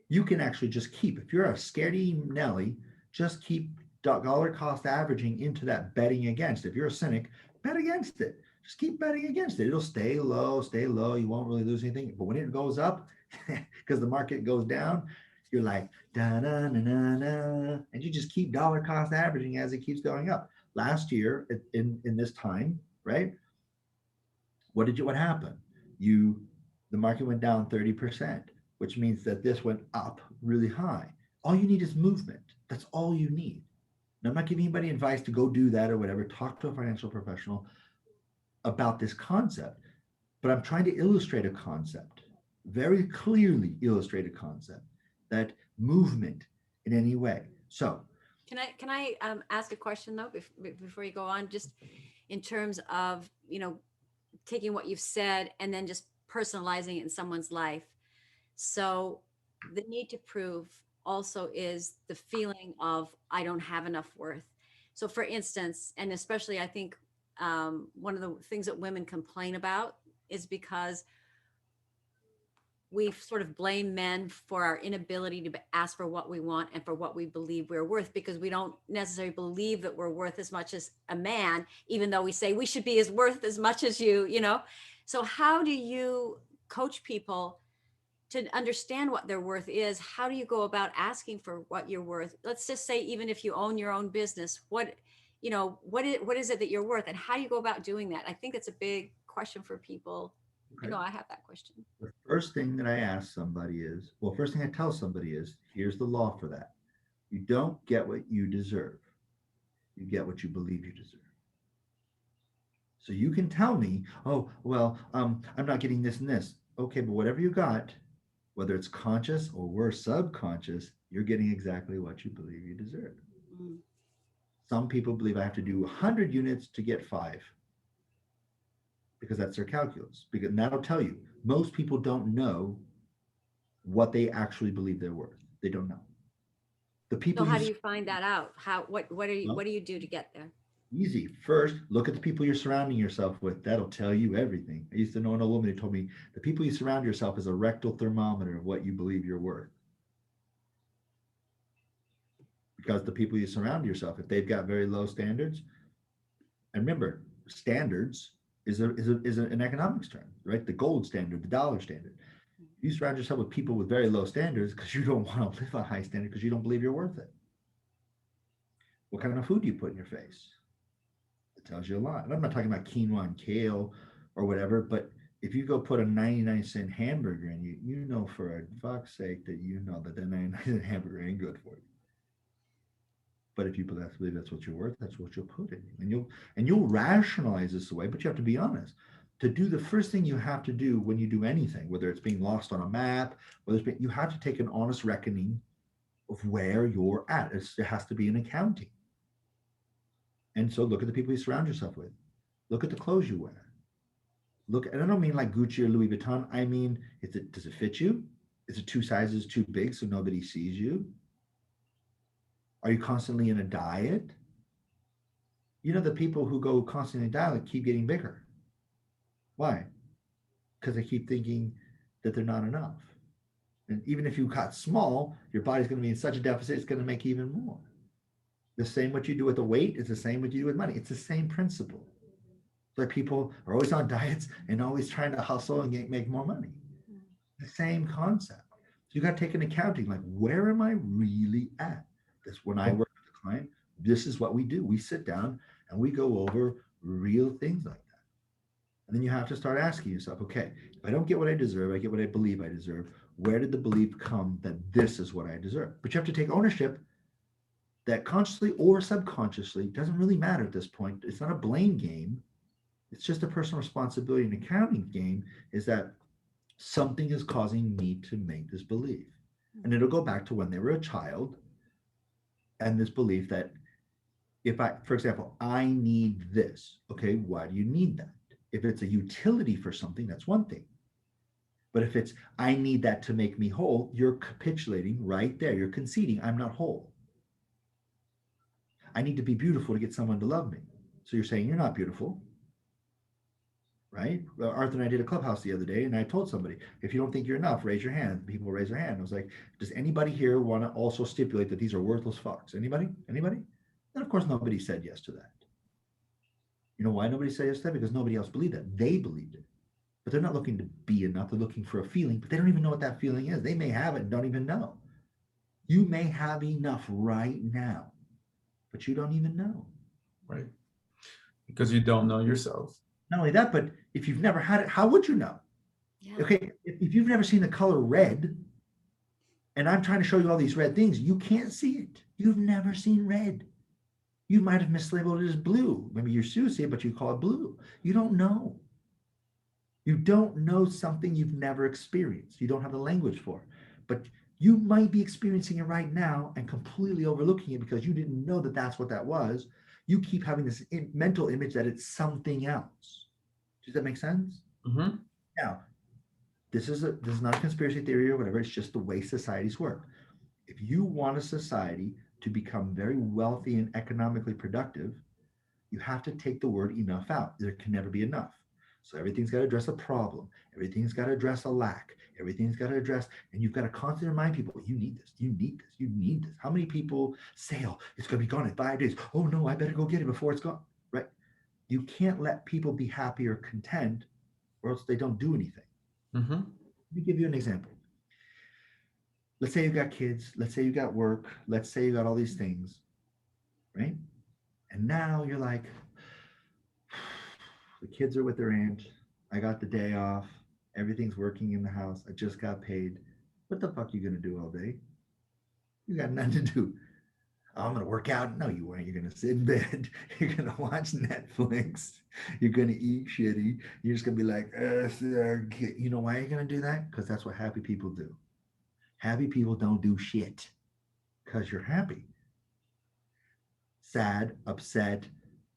you can actually just keep, if you're a scaredy Nelly, just keep dollar cost averaging into that betting against. If you're a cynic, bet against it. Just keep betting against it. It'll stay low, you won't really lose anything. But when it goes up, because the market goes down, you're like, da na na na na, and you just keep dollar cost averaging as it keeps going up. Last year, in this time, right? What happened? The market went down 30%, which means that this went up really high. All you need is movement. That's all you need. Now, I'm not giving anybody advice to go do that or whatever. Talk to a financial professional about this concept, but I'm trying to illustrate a concept, very clearly illustrate a concept, that movement in any way. So Can I ask a question though before you go on, just in terms of, you know, taking what you've said and then just personalizing it in someone's life. So the need to prove also is the feeling of I don't have enough worth. So for instance, and especially I think one of the things that women complain about is because we sort of blame men for our inability to ask for what we want and for what we believe we're worth, because we don't necessarily believe that we're worth as much as a man, even though we say we should be as worth as much as you know. So how do you coach people to understand what their worth is? How do you go about asking for what you're worth? Let's just say, even if you own your own business, what is it that you're worth, and how do you go about doing that? I think that's a big question for people. okay. I know I have that question. The first thing that I ask somebody is, first thing I tell somebody is, here's the law for that. You don't get what you deserve. You get what you believe you deserve. So you can tell me, oh, well, I'm not getting this and this. Okay, but whatever you got, whether it's conscious or worse, subconscious, you're getting exactly what you believe you deserve. Mm. Some people believe I have to do 100 units to get 5, because that's their calculus. Because that'll tell you, most people don't know what they actually believe they're worth. They don't know. The people. So how do you find that out? What do you do to get there? Easy. First, look at the people you're surrounding yourself with. That'll tell you everything. I used to know an old woman who told me the people you surround yourself is a rectal thermometer of what you believe you're worth. Because the people you surround yourself, if they've got very low standards, and remember, standards is an economics term, right? The gold standard, the dollar standard. You surround yourself with people with very low standards because you don't want to live a high standard because you don't believe you're worth it. What kind of food do you put in your face? It tells you a lot. And I'm not talking about quinoa and kale or whatever, but if you go put a 99-cent hamburger in, you know for a fuck's sake that you know that the 99-cent hamburger ain't good for you. But if you believe that's what you're worth, that's what you'll put in you. And you'll rationalize this away, but you have to be honest. To do the first thing you have to do when you do anything, whether it's being lost on a map, you have to take an honest reckoning of where you're at. It has to be an accounting. And so look at the people you surround yourself with. Look at the clothes you wear. Look, and I don't mean like Gucci or Louis Vuitton. I mean, does it fit you? Is it 2 sizes too big so nobody sees you? Are you constantly in a diet? You know, the people who go constantly in a diet keep getting bigger. Why? Because they keep thinking that they're not enough. And even if you got small, your body's going to be in such a deficit, it's going to make even more. The same what you do with the weight is the same what you do with money. It's the same principle. Like people are always on diets and always trying to hustle and make more money. The same concept. you got to take an accounting, like, where am I really at? This, when I work with a client, this is what we do. We sit down and we go over real things like that. And then you have to start asking yourself, okay, if I don't get what I deserve, I get what I believe I deserve. Where did the belief come that this is what I deserve? But you have to take ownership that consciously or subconsciously, doesn't really matter at this point. It's not a blame game. It's just a personal responsibility and accounting game, is that something is causing me to make this belief. And it'll go back to when they were a child, and this belief that if I, for example, I need this. Okay, why do you need that? If it's a utility for something, that's one thing. But if it's, I need that to make me whole, you're capitulating right there. You're conceding, I'm not whole. I need to be beautiful to get someone to love me. So you're saying you're not beautiful, right? Arthur and I did a clubhouse the other day, and I told somebody, if you don't think you're enough, raise your hand. People raise their hand. I was like, does anybody here want to also stipulate that these are worthless fucks? Anybody? Anybody? And of course, nobody said yes to that. You know why nobody said yes to that? Because nobody else believed that. They believed it. But they're not looking to be enough. They're looking for a feeling, but they don't even know what that feeling is. They may have it and don't even know. You may have enough right now, but you don't even know. Right. Because you don't know yourself. Not only that, but if you've never had it, how would you know? Yeah. Okay, if you've never seen the color red, and I'm trying to show you all these red things, you can't see it. You've never seen red. You might have mislabeled it as blue. Maybe you still see it, but you call it blue. You don't know. You don't know something you've never experienced. You don't have the language for it. But you might be experiencing it right now and completely overlooking it because you didn't know that that's what that was. You keep having this mental image that it's something else. Does that make sense? Mm-hmm. Now, this is not a conspiracy theory or whatever. It's just the way societies work. If you want a society to become very wealthy and economically productive, you have to take the word enough out. There can never be enough. So everything's got to address a problem. Everything's got to address a lack. Everything's got to address, and you've got to constantly remind people, you need this, you need this, you need this. How many people say, oh, it's going to be gone in 5 days. Oh no, I better go get it before it's gone, right? You can't let people be happy or content or else they don't do anything. Mm-hmm. Let me give you an example. Let's say you got kids. Let's say you got work. Let's say you got all these things, right? And now you're like, the kids are with their aunt. I got the day off. Everything's working in the house. I just got paid. What the fuck are you going to do all day? You got nothing to do. Oh, I'm going to work out. No, you aren't. You're going to sit in bed. You're going to watch Netflix. You're going to eat shitty. You're just going to be like, you know why you're going to do that? Because that's what happy people do. Happy people don't do shit because you're happy. Sad, upset,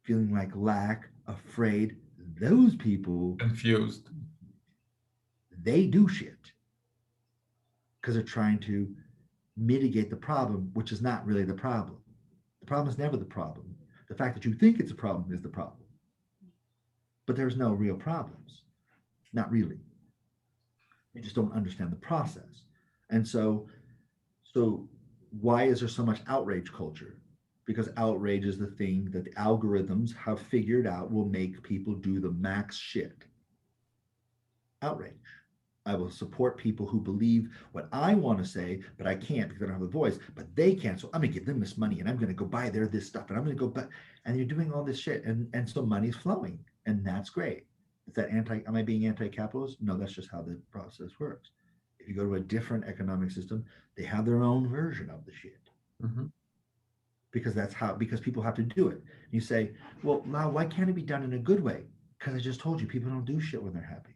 feeling like lack, afraid, those people, Confused. they do shit because they're trying to mitigate the problem, which is not really the problem. The problem is never the problem. The fact that you think it's a problem is the problem. But there's no real problems. Not really. You just don't understand the process. And so why is there so much outrage culture? Because outrage is the thing that the algorithms have figured out will make people do the max shit. Outrage. I will support people who believe what I want to say, but I can't because I don't have a voice, but they can. So I'm going to give them this money and I'm going to go buy their this stuff and I'm going to go buy, and you're doing all this shit. And so money's flowing and that's great. Is that am I being anti-capitalist? No, that's just how the process works. If you go to a different economic system, they have their own version of the shit. Mm-hmm. Because people have to do it. You say, well, Lao, why can't it be done in a good way? Because I just told you, people don't do shit when they're happy.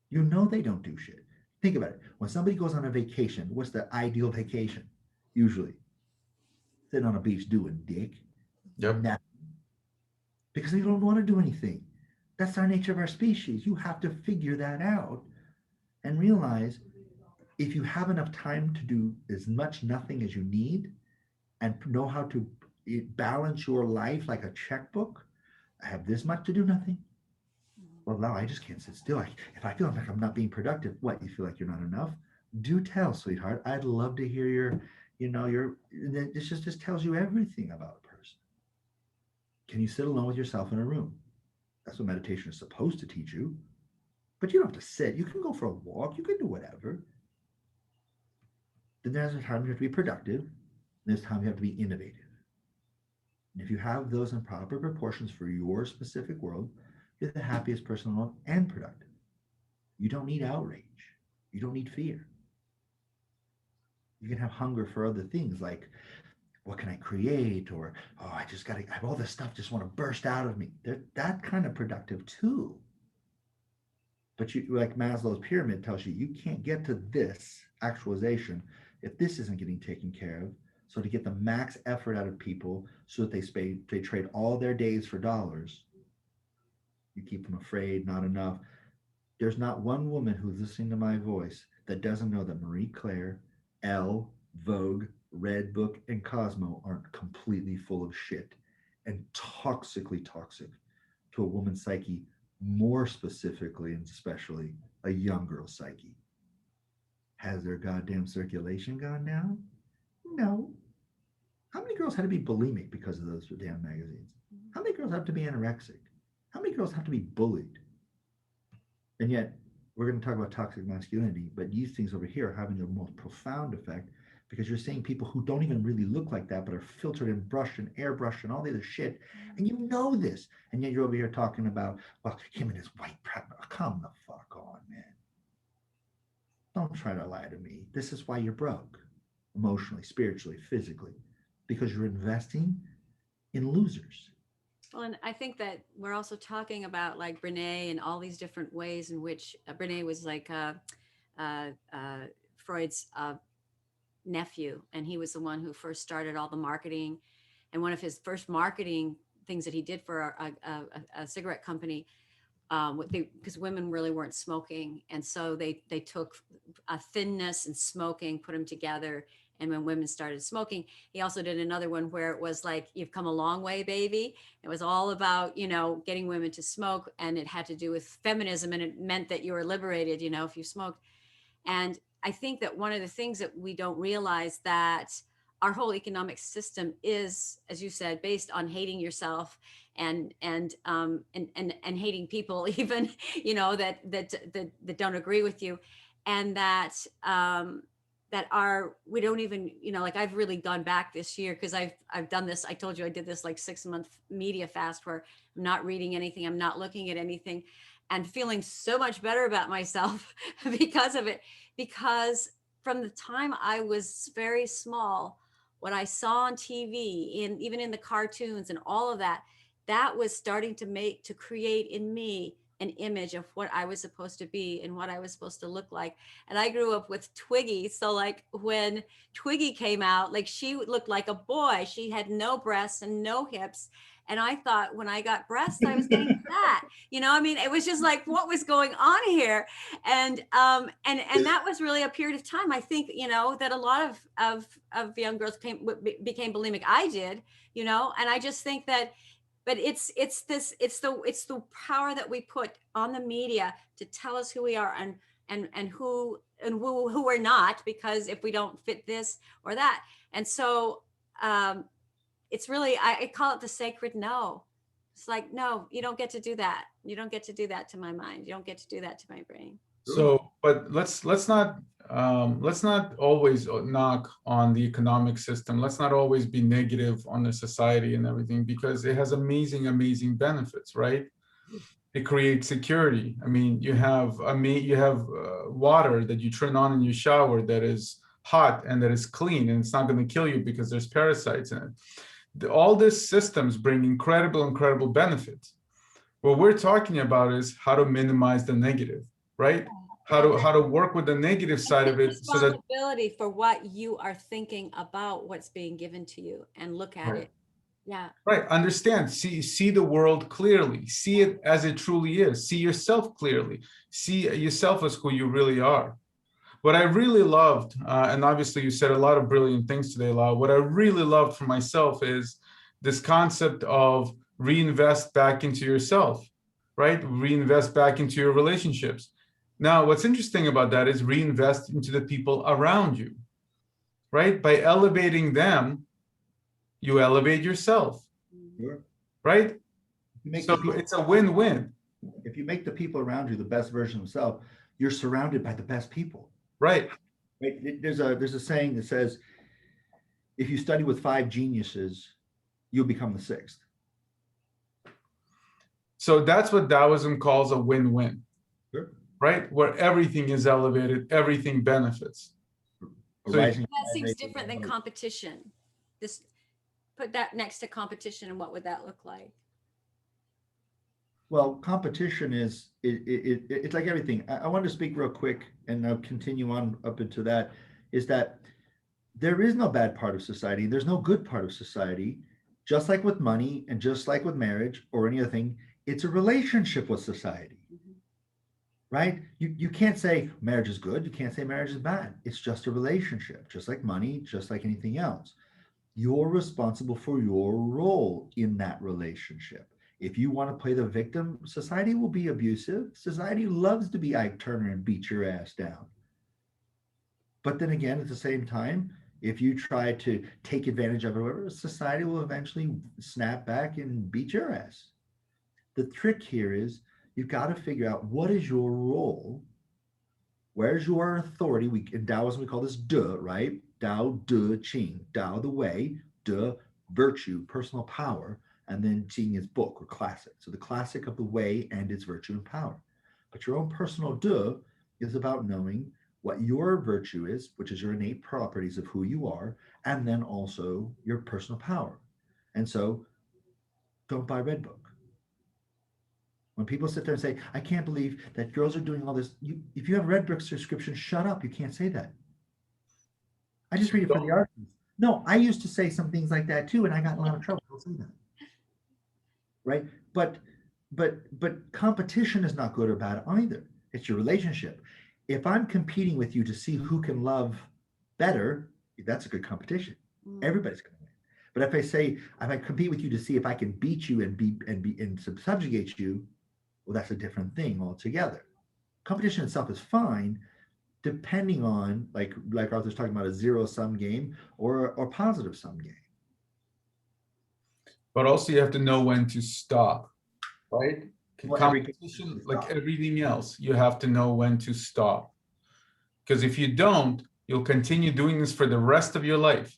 You know they don't do shit. Think about it. When somebody goes on a vacation, what's the ideal vacation? Usually, sitting on a beach doing dick. Yep. Nothing. Because they don't want to do anything. That's our nature of our species. You have to figure that out and realize if you have enough time to do as much nothing as you need and know how to balance your life like a checkbook, I have this much to do nothing. Well, now I just can't sit still. If I feel like I'm not being productive, what, you feel like you're not enough? Do tell, sweetheart. I'd love to hear this just tells you everything about a person. Can you sit alone with yourself in a room? That's what meditation is supposed to teach you. But you don't have to sit. You can go for a walk. You can do whatever. then there's a time you have to be productive, and there's time you have to be innovative. And if you have those in proper proportions for your specific world, you're the happiest person in the world and productive. You don't need outrage. You don't need fear. You can have hunger for other things like, what can I create? Or, oh, I have all this stuff just want to burst out of me. They're that kind of productive too. But you, like Maslow's pyramid tells you, you can't get to this actualization if this isn't getting taken care of. So to get the max effort out of people so that they trade all their days for dollars, you keep them afraid, not enough. There's not one woman who's listening to my voice that doesn't know that Marie Claire, Elle, Vogue, Red Book, and Cosmo aren't completely full of shit and toxically toxic to a woman's psyche, more specifically and especially a young girl's psyche. Has their goddamn circulation gone down? No. How many girls had to be bulimic because of those damn magazines? How many girls have to be anorexic? How many girls have to be bullied? And yet, we're going to talk about toxic masculinity, but these things over here are having the most profound effect because you're seeing people who don't even really look like that, but are filtered and brushed and airbrushed and all the other shit. And you know this. And yet you're over here talking about, well, him and his white prep. Come the fuck on, man. Don't try to lie to me. This is why you're broke, emotionally, spiritually, physically, because you're investing in losers. Well, and I think that we're also talking about like Brene and all these different ways in which Brene was like Freud's nephew, and he was the one who first started all the marketing. And one of his first marketing things that he did for a cigarette company, because women really weren't smoking, and so they took thinness and smoking, put them together. And when women started smoking, he also did another one where it was like, you've come a long way, baby. It was all about, getting women to smoke, and it had to do with feminism, and it meant that you were liberated, if you smoked. And I think that one of the things that we don't realize, that our whole economic system is, as you said, based on hating yourself and hating people, even, that don't agree with you. And that, we don't even, like I've really gone back this year because I've done this. I told you I did this like 6-month media fast where I'm not reading anything. I'm not looking at anything, and feeling so much better about myself because of it. Because from the time I was very small, what I saw on TV, even in the cartoons and all of that, that was starting to create in me an image of what I was supposed to be and what I was supposed to look like. And I grew up with Twiggy. So like when Twiggy came out, like she looked like a boy. She had no breasts and no hips. And I thought when I got breasts, I was getting fat. It was just like, what was going on here? And that was really a period of time. I think, that a lot of young girls became bulimic. I did, and I just think that, but it's the power that we put on the media to tell us who we are and who we're not, because if we don't fit this or that. And so it's really, I call it the sacred no. It's like, no, you don't get to do that. You don't get to do that to my mind. You don't get to do that to my brain. So, but let's not always knock on the economic system. Let's not always be negative on the society and everything, because it has amazing benefits, right? It creates security. I mean, you have water that you turn on in your shower that is hot and that is clean, and it's not going to kill you because there's parasites in it. All these systems bring incredible benefits. What we're talking about is how to minimize the negative, right? How to work with the negative side of it, so that responsibility for what you are thinking about what's being given to you, and look at it. Yeah. Right. Understand. See the world clearly. See it as it truly is. See yourself clearly. See yourself as who you really are. What I really loved, and obviously you said a lot of brilliant things today, Lao. What I really loved for myself is this concept of reinvest back into yourself, right? Reinvest back into your relationships. Now, what's interesting about that is reinvest into the people around you, right? By elevating them, you elevate yourself, Sure. right? So it's a win-win. If you make the people around you the best version of themselves, you're surrounded by the best people. Right. Right? There's a saying that says, if you study with 5 geniuses, you'll become the 6th. So that's what Taoism calls a win-win, Sure. right? Where everything is elevated, everything benefits. A So if- rising That tide seems raises different all than boats. competition. This, put that next to competition, and what would that look like? Well, competition is it's like everything. I wanted to speak real quick, and I'll continue on up into that. Is that there is no bad part of society. There's no good part of society. Just like with money, and just like with marriage or any other thing, it's a relationship with society, right? You can't say marriage is good. You can't say marriage is bad. It's just a relationship, just like money, just like anything else. You're responsible for your role in that relationship. If you want to play the victim, society will be abusive. Society loves to be Ike Turner and beat your ass down. But then again, at the same time, if you try to take advantage of it, society will eventually snap back and beat your ass. The trick here is you've got to figure out what is your role. Where's your authority? In Taoism, we call this De, right? Tao De Ching. Tao, the way, De, virtue, personal power, and then Qing is book or classic. So the classic of the way and its virtue and power. But your own personal De is about knowing what your virtue is, which is your innate properties of who you are, and then also your personal power. And so don't buy Red Book. When people sit there and say, I can't believe that girls are doing all this, if you have Red Book subscription, shut up. You can't say that. I just read it for the articles. No, I used to say some things like that too, and I got in a lot of trouble. I'll say that. Right? But competition is not good or bad either. It's your relationship. If I'm competing with you to see who can love better, that's a good competition. Everybody's going to win. But if I compete with you to see if I can beat you and subjugate you, well, that's a different thing altogether. Competition itself is fine, depending on, like Arthur's talking about, a zero-sum game or positive-sum game. But also you have to know when to stop, right? Well, Competition, like everything else, you have to know when to stop. Because if you don't, you'll continue doing this for the rest of your life.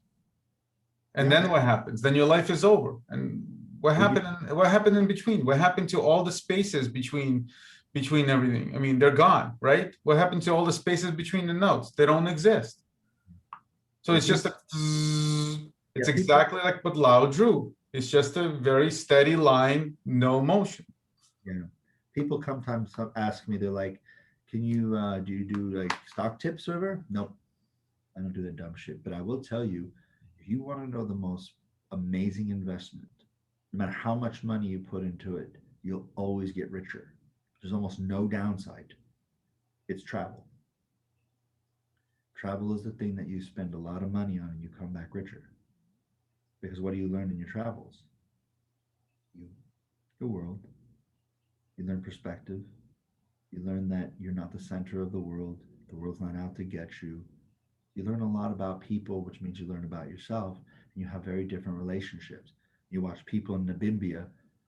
And then what happens? Then your life is over. And what happened in between? What happened to all the spaces between everything? I mean, they're gone, right? What happened to all the spaces between the notes? They don't exist. So it's just it's exactly like what Lao drew. It's just a very steady line, no motion. Yeah. People sometimes ask me, they're like, can you do you do like stock tips or whatever? Nope. I don't do that dumb shit. But I will tell you, if you want to know the most amazing investment, no matter how much money you put into it, you'll always get richer. There's almost no downside. It's travel. Travel is the thing that you spend a lot of money on and you come back richer. Because what do you learn in your travels? The world. You learn perspective. You learn that you're not the center of the world. The world's not out to get you. You learn a lot about people, which means you learn about yourself, and you have very different relationships. You watch people in Namibia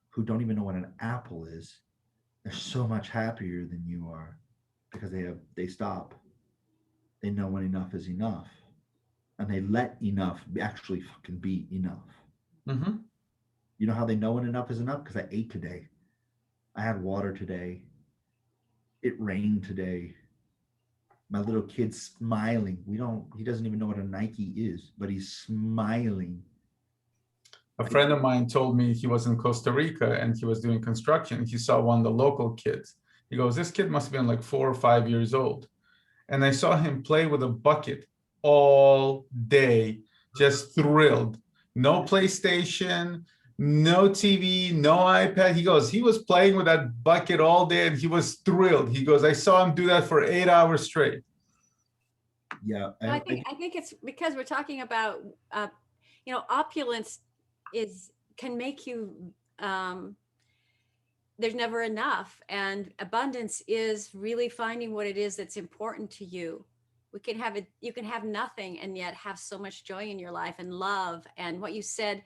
who don't even know what an apple is. They're so much happier than you are because they stop. They know when enough is enough, and they let enough actually fucking be enough. Mm-hmm. You know how they know when enough is enough? Because I ate today. I had water today. It rained today. My little kid's smiling. He doesn't even know what a Nike is, but he's smiling. A friend of mine told me he was in Costa Rica and he was doing construction. He saw one of the local kids. He goes, this kid must have been like 4 or 5 years old. And I saw him play with a bucket all day, just thrilled. No PlayStation, no TV, no iPad. He goes, he was playing with that bucket all day and he was thrilled. He goes, I saw him do that for 8 hours straight. Yeah. I think it's because we're talking about, opulence can make you, there's never enough, and abundance is really finding what it is that's important to you. You can have nothing and yet have so much joy in your life and love. And what you said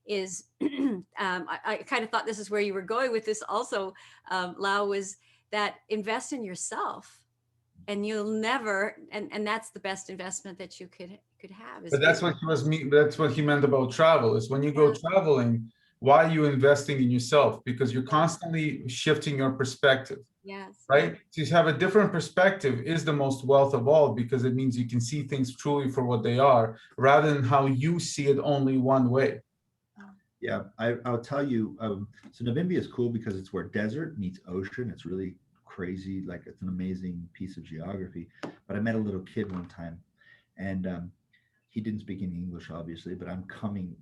is, I kind of thought this is where you were going with this also, Lao, was that invest in yourself. and you'll never, and that's the best investment that you could have. But that's what that's what he meant about travel, is when you go traveling, why are you investing in yourself? Because you're constantly shifting your perspective. Yes. Right? To have a different perspective is the most wealth of all, because it means you can see things truly for what they are, rather than how you see it only one way. Yeah, I'll tell you. So Namibia is cool because it's where desert meets ocean. It's really crazy. Like, it's an amazing piece of geography. But I met a little kid one time, and he didn't speak any English, obviously. But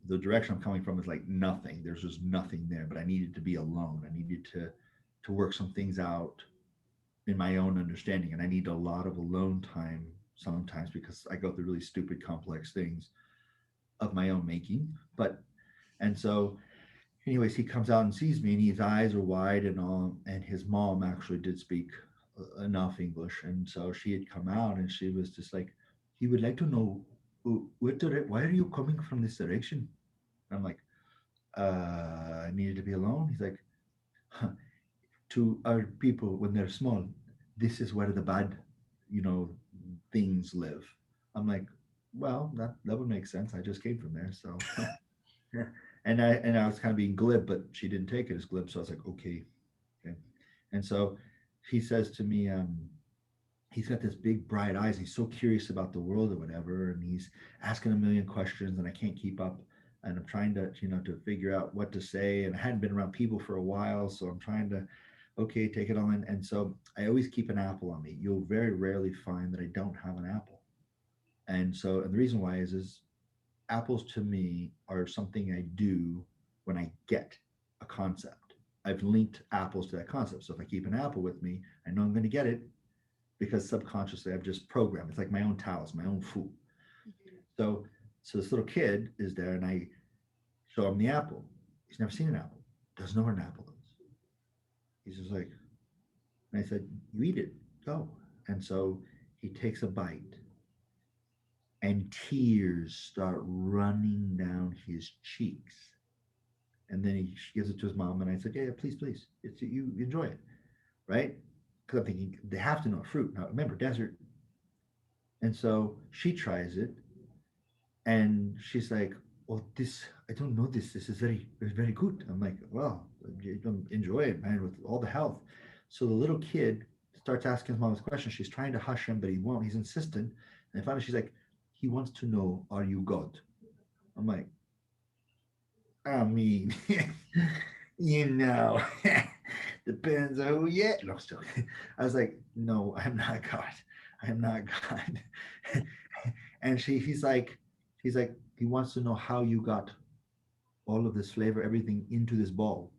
the direction I'm coming from is like nothing. There's just nothing there. But I needed to be alone. I needed to work some things out in my own understanding, and I need a lot of alone time sometimes because I go through really stupid, complex things of my own making. And so, anyways, he comes out and sees me, and his eyes are wide and all. And his mom actually did speak enough English, and so she had come out, and she was just like, he would like to know, why are you coming from this direction? And I'm like, I needed to be alone. He's like, huh, to our people when they're small, this is where the bad, things live. I'm like, well, that would make sense. I just came from there, so. And I was kind of being glib, but she didn't take it as glib, so I was like, okay. And so he says to me, he's got this big bright eyes. He's so curious about the world or whatever, and he's asking a million questions, and I can't keep up. And I'm trying to, to figure out what to say. And I hadn't been around people for a while, so I'm trying to, okay, take it all in. And so I always keep an apple on me. You'll very rarely find that I don't have an apple. And the reason why is apples to me are something I do when I get a concept. I've linked apples to that concept. So if I keep an apple with me, I know I'm going to get it because subconsciously I've just programmed. It's like my own talisman, my own food. So this little kid is there, and I show him the apple. He's never seen an apple. Doesn't know what an apple is. He's just like, and I said, you eat it, go. And so he takes a bite, and tears start running down his cheeks. And then he gives it to his mom, and I said, yeah, please, it's you enjoy it, right? Because I'm thinking they have to know fruit. Now remember, desert. And so she tries it, and she's like, well, I don't know this. This is very, very good. I'm like, well, enjoy it, man, with all the health. So the little kid starts asking his mom this question. She's trying to hush him, but he won't. He's insistent. And finally she's like, he wants to know, are you God? I'm like, I mean, depends on who you get. No, still. I was like, no, I'm not God. I'm not God. And he's like, he wants to know how you got all of this flavor, everything into this bowl.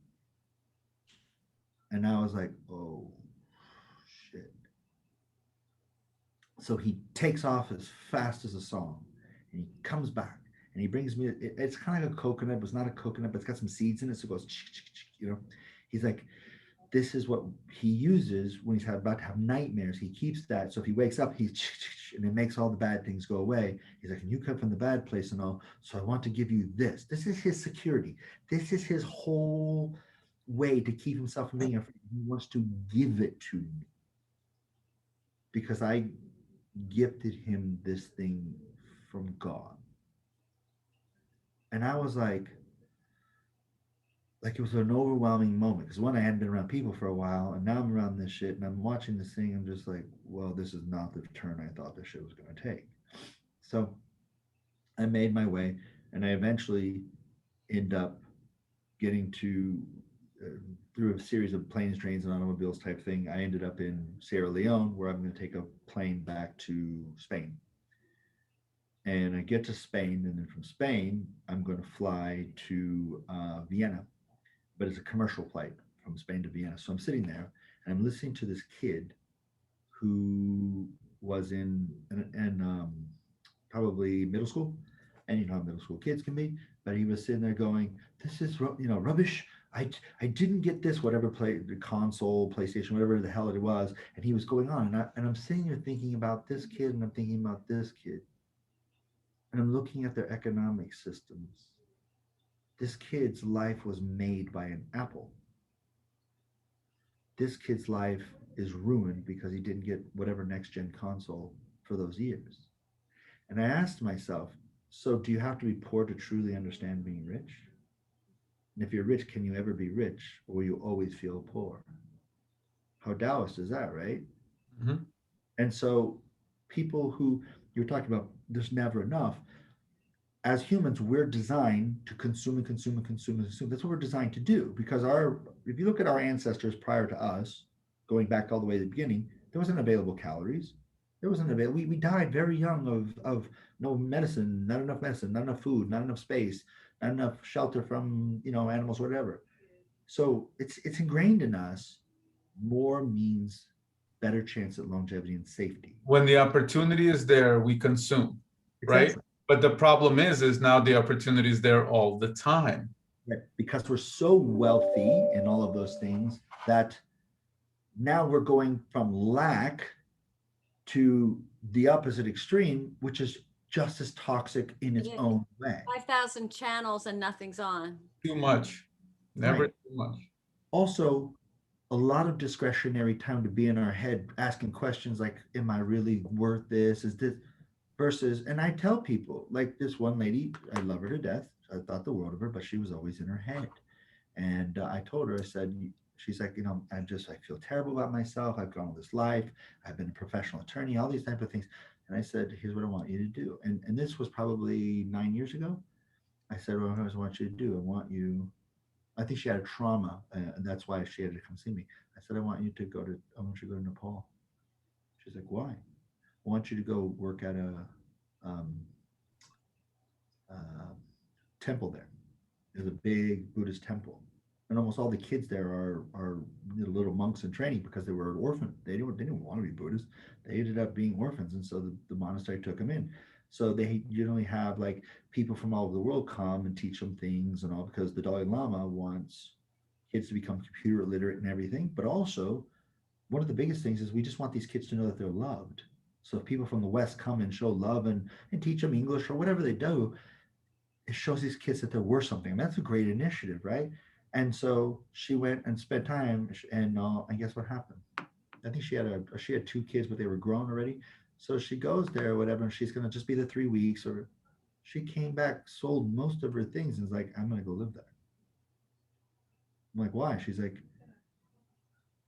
And I was like, oh, shit. So he takes off as fast as a song, and he comes back, and he brings me, it's kind of like a coconut, but it's not a coconut, but it's got some seeds in it. So it goes, he's like, this is what he uses when he's about to have nightmares. He keeps that. So if he wakes up, and it makes all the bad things go away. He's like, and you come from the bad place and all. So I want to give you this. This is his security. This is his whole way to keep himself from being afraid. He wants to give it to me because I gifted him this thing from God. And I was like it was an overwhelming moment because one, I hadn't been around people for a while, and now I'm around this shit, and I'm watching this thing. I'm just like, well, this is not the turn I thought this shit was going to take. So I made my way, and I eventually end up getting to through a series of planes, trains, and automobiles type thing. I ended up in Sierra Leone, where I'm going to take a plane back to Spain. And I get to Spain, and then from Spain, I'm going to fly to Vienna. But it's a commercial flight from Spain to Vienna. So I'm sitting there, and I'm listening to this kid who was in probably middle school, and you know how middle school kids can be. But he was sitting there going, "This is rubbish. I didn't get this whatever the console, PlayStation, whatever the hell it was." And he was going on, and I'm sitting there thinking about this kid, and I'm thinking about this kid, and I'm looking at their economic systems. This kid's life was made by an apple. This kid's life is ruined because he didn't get whatever next gen console for those years. And I asked myself, so do you have to be poor to truly understand being rich? And if you're rich, can you ever be rich, or will you always feel poor? How Taoist is that, right? Mhm. And so people who you're talking about, there's never enough. As humans, we're designed to consume and consume and consume and consume. That's what we're designed to do. Because if you look at our ancestors prior to us, going back all the way to the beginning, there wasn't available calories. There wasn't available. We died very young of no medicine, not enough medicine, not enough food, not enough space, not enough shelter from animals, whatever. So it's ingrained in us. More means better chance at longevity and safety. When the opportunity is there, we consume, right? Exactly. But the problem is now the opportunity is there all the time. Right. Because we're so wealthy in all of those things that now we're going from lack to the opposite extreme, which is just as toxic in its Yeah, own way. 5,000 channels and nothing's on. Too much. Never Right. too much. Also, a lot of discretionary time to be in our head asking questions like, am I really worth this? Is this versus, and I tell people, like this one lady, I love her to death. I thought the world of her, but she was always in her head. And I told her, I said, she's like, I feel terrible about myself. I've gone all this life. I've been a professional attorney, all these type of things. And I said, here's what I want you to do. And this was probably 9 years ago. I said, well, here's what I want you to do. I think she had a trauma, and that's why she had to come see me. I said, I want you to go to Nepal. She's like, why? I want you to go work at a um, uh, temple there. There's a big Buddhist temple, and almost all the kids there are little monks in training because they were orphaned. They didn't want to be Buddhists. They ended up being orphans, and so the monastery took them in. So they generally have like people from all over the world come and teach them things and all because the Dalai Lama wants kids to become computer literate and everything. But also, one of the biggest things is we just want these kids to know that they're loved. So if people from the West come and show love and teach them English or whatever they do, it shows these kids that they're worth something. And that's a great initiative, right? And so she went and spent time, and guess what happened? I think she had two kids, but they were grown already. So she goes there, or whatever, and she's gonna just be there 3 weeks. Or she came back, sold most of her things, and is like, I'm gonna go live there. I'm like, why? She's like,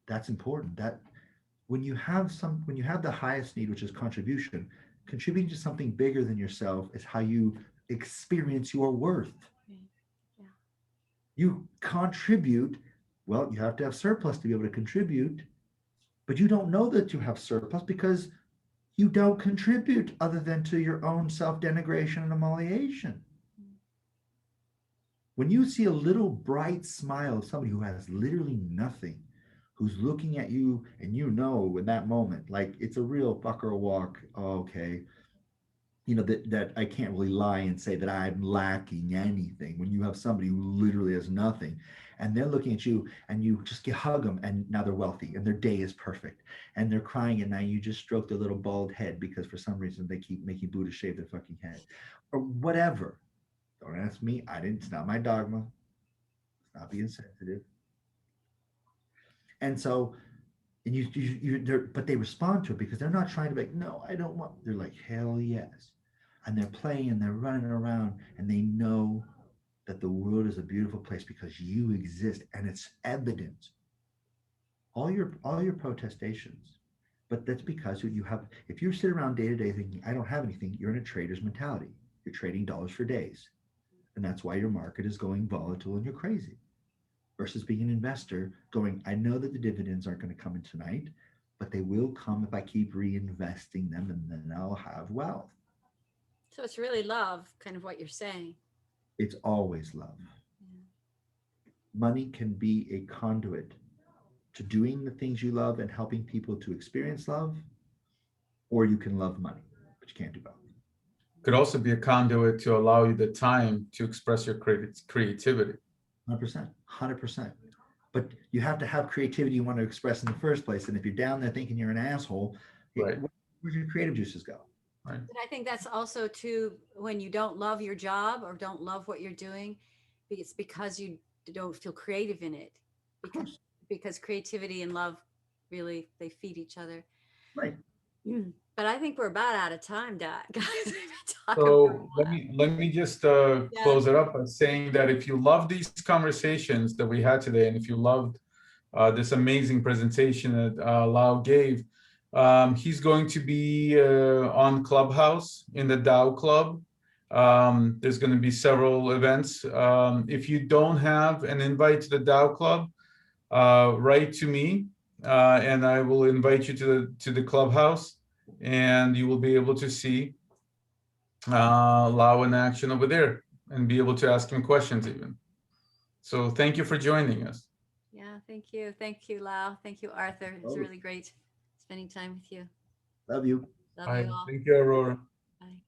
that's important. That when you have the highest need, which is contribution, contributing to something bigger than yourself is how you experience your worth. Yeah. You contribute, well, you have to have surplus to be able to contribute, but you don't know that you have surplus because you don't contribute other than to your own self-denigration and humiliation. When you see a little bright smile of somebody who has literally nothing, who's looking at you, and in that moment, like it's a real fuck or walk, oh, okay, that I can't really lie and say that I'm lacking anything when you have somebody who literally has nothing and they're looking at you and you just hug them and now they're wealthy and their day is perfect and they're crying and now you just stroke their little bald head because for some reason they keep making Buddha shave their fucking head or whatever. Don't ask me. It's not my dogma. It's not being sensitive. And so, and but they respond to it because they're not trying to be like, no, I don't want, they're like, hell yes. And they're playing and they're running around and they know that the world is a beautiful place because you exist and it's evident. All your protestations, but that's because you have, if you sit around day to day thinking, I don't have anything, you're in a trader's mentality. You're trading dollars for days. And that's why your market is going volatile and you're crazy. Versus being an investor going, I know that the dividends aren't going to come in tonight, but they will come if I keep reinvesting them and then I'll have wealth. So it's really love, kind of what you're saying. It's always love. Yeah. Money can be a conduit to doing the things you love and helping people to experience love, or you can love money, but you can't do both. Could also be a conduit to allow you the time to express your creativity. 100%. But you have to have creativity you want to express in the first place. And if you're down there thinking you're an asshole, right, where's your creative juices go? Right. But I think that's also too, when you don't love your job or don't love what you're doing, it's because you don't feel creative in it. Because creativity and love really, they feed each other. Right. But I think we're about out of time, guys. We've been talking for a So while. let me just Yeah. close it up by saying that if you love these conversations that we had today, and if you loved this amazing presentation that Lao gave, he's going to be on Clubhouse in the Dow Club. There's going to be several events. If you don't have an invite to the Dow Club, write to me, and I will invite you to the Clubhouse, and you will be able to see Lao in action over there and be able to ask him questions even. So thank you for joining us. Yeah, thank you. Thank you, Lao. Thank you, Arthur. It was Oh. really great spending time with you. Love you. Love Bye. you all. Thank you, Aurora. Bye.